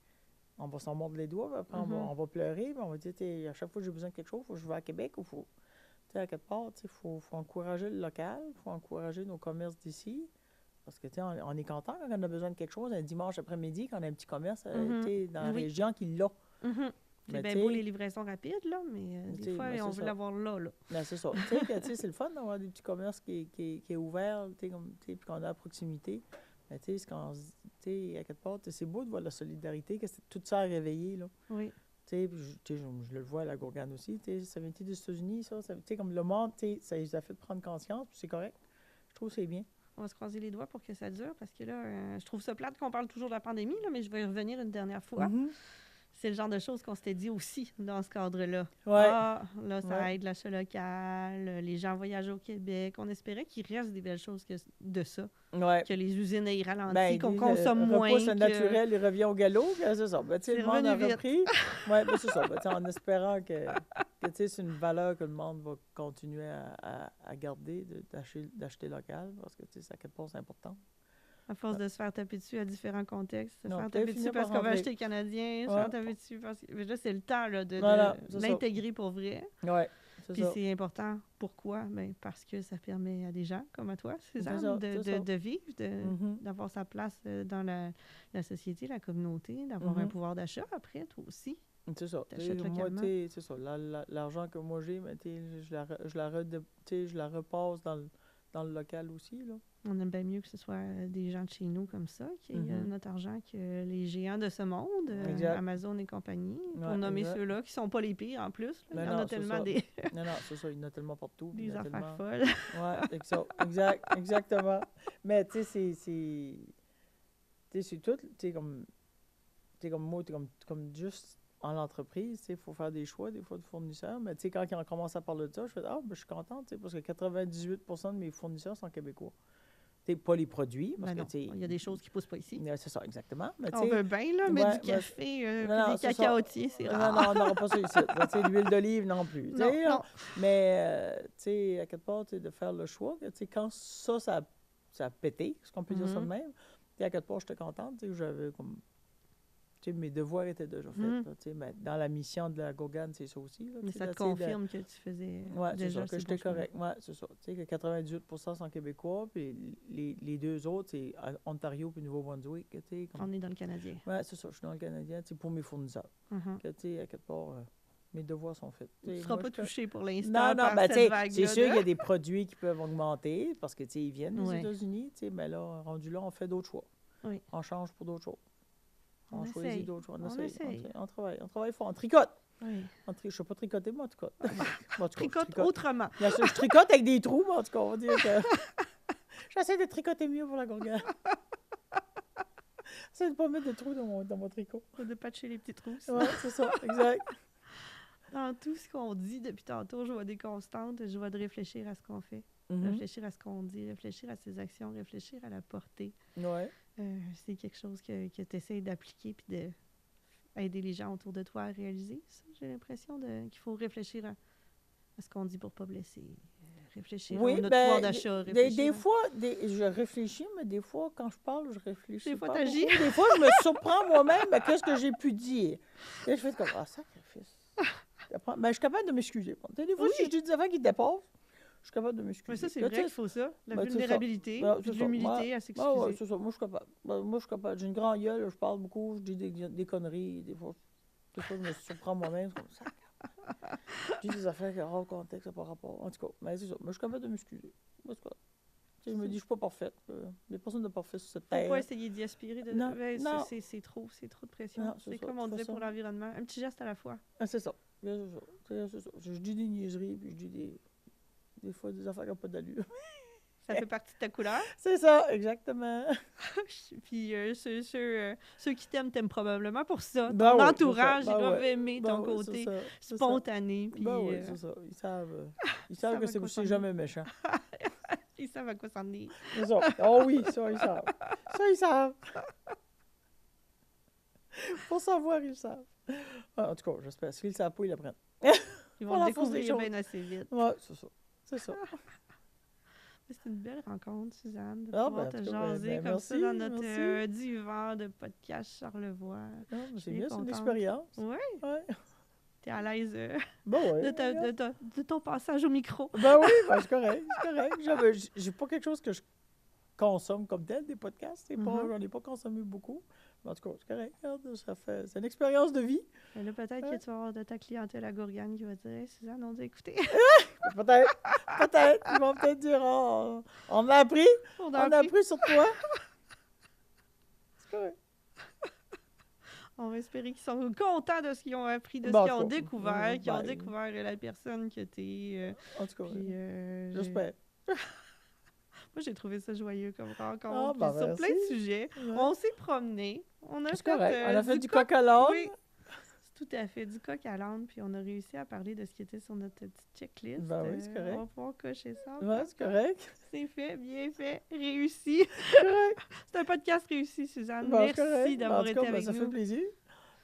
on va s'en mordre les doigts, puis après, Mhm. on va pleurer, puis on va dire, tu sais, à chaque fois que j'ai besoin de quelque chose, il faut que je vais à Québec, ou faut. Tu sais, à quelque part, tu sais, faut encourager le local, il faut encourager nos commerces d'ici. Parce que, tu sais, on est content quand on a besoin de quelque chose un dimanche après-midi, quand on a un petit commerce, Mhm. tu sais, dans la Oui. région qui l'a. Mhm. C'est Mais bien tu beau sais, les livraisons rapides, là, mais tu des sais, fois, ben, on c'est veut ça. l'avoir là. Ben, c'est ça. Tu sais, que, tu sais, c'est le fun d'avoir des petits commerces qui est ouvert, tu sais, comme, tu sais, puis qu'on a à proximité. Mais tu sais, tu sais, à quelque part, tu sais, c'est beau de voir la solidarité, que tout ça a réveillé, là. Oui. Tu sais, puis tu sais, je le vois à la Gourgane aussi, tu sais, ça vient des États-Unis, ça, tu sais, comme le monde, tu sais, ça les a fait prendre conscience, puis c'est correct. Je trouve que c'est bien. On va se croiser les doigts pour que ça dure, parce que là, je trouve ça plate qu'on parle toujours de la pandémie, là, mais je vais y revenir une dernière fois. Mhm. C'est le genre de choses qu'on s'était dit aussi dans ce cadre-là. Ouais. Ah, là, ça Ouais. aide l'achat local, les gens voyagent au Québec. On espérait qu'il reste des belles choses de ça, Ouais. que les usines aient ralenti, Ben, qu'on le consomme moins. repousse que... naturel, il revient au galop, ben, c'est ça. Ben, tu sais, C'est le monde a revenu vite. repris. Oui, ben, c'est ça. Ben, tu sais, en espérant que tu sais, c'est une valeur que le monde va continuer à garder, d'acheter local, parce que, tu sais, ça, à quelque part, c'est important. À force de se faire taper dessus à différents contextes, se Non, faire peut-être taper dessus finir parce par qu'on va rentrer. acheter canadien, se Ouais. faire taper dessus parce que... Mais là, c'est le temps là, de Voilà, c'est ça. l'intégrer pour vrai. Oui, c'est Puis ça. c'est important. Pourquoi? Ben, parce que ça permet à des gens comme à toi, C'est Suzanne, ça, c'est ça. de vivre, Mhm. d'avoir sa place dans la société, la communauté, d'avoir un Mhm. pouvoir d'achat après, toi aussi. C'est ça. T'achètes Tu sais, moi, localement. tu sais, c'est ça. L'argent que moi j'ai, mais, tu sais, tu sais, je la repasse dans le local aussi, là. On aime bien mieux que ce soit des gens de chez nous comme ça, qui aient Mhm. notre argent, que les géants de ce monde, Exact. Amazon et compagnie, pour Ouais, nommer exact. ceux-là, qui sont pas les pires en plus. Là. Ben Il y en non, a c'est tellement ça. des, Non, non, c'est ça. Il y en a tellement partout. puis il des y en a affaires tellement. folles. Ouais, c'est ça. Exactement. Mais tu sais, c'est tout. Tu sais, comme moi, comme juste en entreprise, tu sais, il faut faire des choix, des fois, de fournisseurs. Mais tu sais, quand on commence à parler de ça, je fais, ben, je suis contente, tu sais, parce que 98% de mes fournisseurs sont québécois. Tu sais, pas les produits, parce Ben que, non, tu sais. il y a des choses qui poussent pas ici. C'est ça, exactement. Mais tu On sais. veut bien, là, mais Ouais, du café, non, puis non, des c'est ça. cacaotiers, c'est Non, rare. non, on n'aura pas ça ici. Tu sais, l'huile d'olive non plus. tu Non, sais, là. non. Mais, tu sais, à quelque part, tu sais, de faire le choix, que, tu sais, quand ça a pété, est-ce qu'on peut dire ça de Mhm. même? Tu sais, à quelque part, j'étais contente, tu sais, j'avais comme. Tu sais, mes devoirs étaient déjà faits. Mhm. Là, tu sais, mais dans la mission de la Gourgane, c'est ça aussi. Là, Mais tu sais, ça te d'essayer de- confirme que tu faisais Ouais, c'est déjà ça, que ces j'étais bons choix-là. correct. Ouais, c'est ça. Tu sais, que 98% sont québécois, puis les deux autres, c'est Ontario puis Nouveau-Brunswick, tu sais. Comme... On est dans le Canadien. Ouais, c'est ça, je suis dans le Canadien, tu sais, pour mes fournisseurs. Mhm. Que, tu sais, à quelque part, mes devoirs sont faits. Tu ne sais, seras moi, pas je te- touché pour l'instant Non, non, par ben, tu cette sais, vague-là. c'est sûr de- qu'il y a des produits qui peuvent augmenter parce que, tu sais, ils viennent des Ouais. États-Unis, tu sais, mais là, rendu là, on fait d'autres choix. Oui. On change pour d'autres choses. On choisit essaye. d'autres choses. On essaye. On travaille fort. On tricote. Oui. Je ne sais pas tricoter, mais on tricote. Bon, en tout cas, je Tricote autrement. Bien sûr, je tricote avec des trous, mais en tout cas, on va dire que j'essaie de tricoter mieux pour la Gourgane. J'essaie de ne pas mettre de trous dans mon tricot. De patcher les petits trous. Ouais, c'est ça, exact. Dans tout ce qu'on dit depuis tantôt, je vois des constantes. Je vois de réfléchir à ce qu'on fait, Mhm. réfléchir à ce qu'on dit, réfléchir à ses actions, réfléchir à la portée. Ouais. C'est quelque chose que tu essaies d'appliquer puis aider les gens autour de toi à réaliser ça. J'ai l'impression qu'il faut réfléchir à ce qu'on dit pour pas blesser. Réfléchir à Oui, notre ben, pouvoir d'achat. des Réfléchir fois, je réfléchis, mais des fois, quand je parle, je réfléchis Des fois, pas t'agis. beaucoup. Des fois, je me surprends moi-même, mais qu'est-ce que j'ai pu dire? Et je fais comme, ah, sacrifice. Ben, je suis capable de m'excuser. Des fois, si je dis des affaires qui dépassent, je suis capable de m'excuser. Mais ça, c'est Là, vrai, il faut ça. La ben, c'est ça. vulnérabilité, Ben, puis c'est de ça. l'humilité à Ouais, s'excuser. c'est ça. Moi, je suis capable. Ben, moi, je suis capable. J'ai une grande gueule, je parle beaucoup, je dis des conneries. Des fois, je me surprends moi-même. C'est comme ça. Je dis des affaires qui ont hors contexte, ça n'a pas rapport. En tout cas, mais c'est ça. Moi, je suis capable de m'excuser. Moi, c'est quoi? Je me dis, je suis pas parfaite. Il y a personne de parfait sur cette Faut pas terre. essayer d'y aspirer. Non, Ouais, non. c'est trop de pression. Non, C'est ça. comme De on toute disait façon, pour l'environnement. Un petit geste à la fois. c'est ça. C'est ça. Je dis des niaiseries, puis je dis des fois des affaires qui n'ont pas d'allure. Ça fait partie de ta couleur. C'est ça, exactement. Puis ceux qui t'aiment probablement pour ça. Ben Ton oui, entourage, c'est ça. ils Ben doivent ouais. aimer Ben ton oui, côté c'est ça. spontané. Puis Ben oui, c'est ça. Ils savent savent que à quoi s'en c'est tenir. jamais méchant. ils savent à quoi s'en tenir. C'est ça. Oh oui, ça, ils savent. Ça, ils savent. Pour savoir, ils savent. En tout cas, j'espère. S'ils ne le savent pas, ils l'apprennent. Ils Pour vont le la force des découvrir choses. bien assez vite. Ouais, c'est ça. C'est ça. C'est une belle rencontre, Suzanne, de Ah, pouvoir ben, te en tout cas, jaser comme merci, ça dans notre merci. divan de podcast Charlevoix. Non, mais c'est suis bien, c'est une contente. expérience. Oui, Ouais. t'es à l'aise Ben oui. de ton passage au micro. Ben oui, ben, c'est correct, c'est correct. J'ai pas quelque chose que je consomme comme tel, des podcasts. J'en ai pas consommé beaucoup. Mais en tout cas, c'est correct. Regarde, c'est une expérience de vie. Et là, peut-être que tu vas avoir de ta clientèle à Gourgane qui va dire hey, Suzanne, on dit écoutez, Peut-être. Ils vont peut-être dire on a appris. on On a a appris. appris sur toi. C'est correct. On va espérer qu'ils sont contents de ce qu'ils ont appris, de Bon, ce qu'ils en ont tout cas, découvert, qu'ils ont ben, découvert la personne que t'es. En tout cas, Puis, j'espère. Moi, j'ai trouvé ça joyeux comme rencontre. Ah, Puis ben, sur plein de merci. sujets. Ouais. On s'est promené. On a C'est correct. On a fait du coq coq à l'âne. Oui, c'est tout à fait du coq à l'âne. Puis on a réussi à parler de ce qui était sur notre petite checklist. Ben oui, c'est correct. On va pouvoir cocher ça. Ouais, c'est correct. C'est fait, bien fait, réussi. C'est correct. C'est un podcast réussi, Suzanne. Ben, c'est Merci correct. d'avoir En tout été cas, avec ça nous. fait plaisir.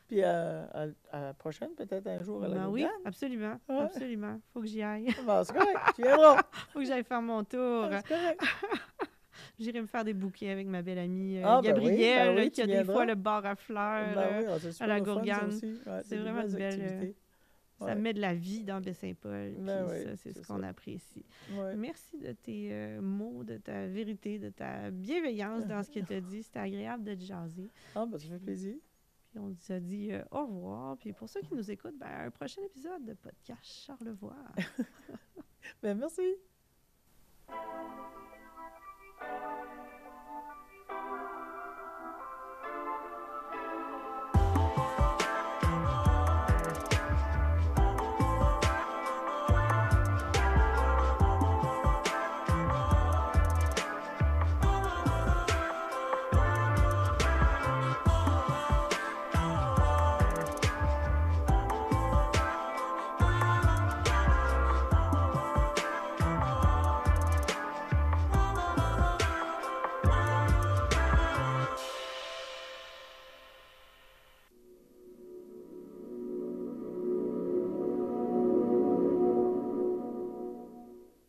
Puis à la prochaine, peut-être un jour à la Ben oui, Gourgane. absolument. Ouais. Absolument. Faut que j'y aille. Ben, c'est correct. Tu viendras. Faut que j'aille faire mon tour. C'est correct. J'irai me faire des bouquets avec ma belle amie Ah, ben oui, Gabrielle, ben oui, qui a tu des viendras. fois le bar à fleurs. Ben oui, c'est super à la le fun, ça Gourgane. aussi. Ouais, C'est des vraiment une belles belle, activités. Ça Ouais. met de la vie dans Baie-Saint-Paul. Ben puis oui, ça, c'est ce c'est qu'on ça. apprécie. Ouais. Merci de tes mots, de ta vérité, de ta bienveillance dans ce que tu as dit. C'était agréable de te jaser. Ah, ben, ça fait plaisir. Puis on se dit au revoir. Puis pour ceux qui nous écoutent, ben, un prochain épisode de Podcast Charlevoix. Ben, merci.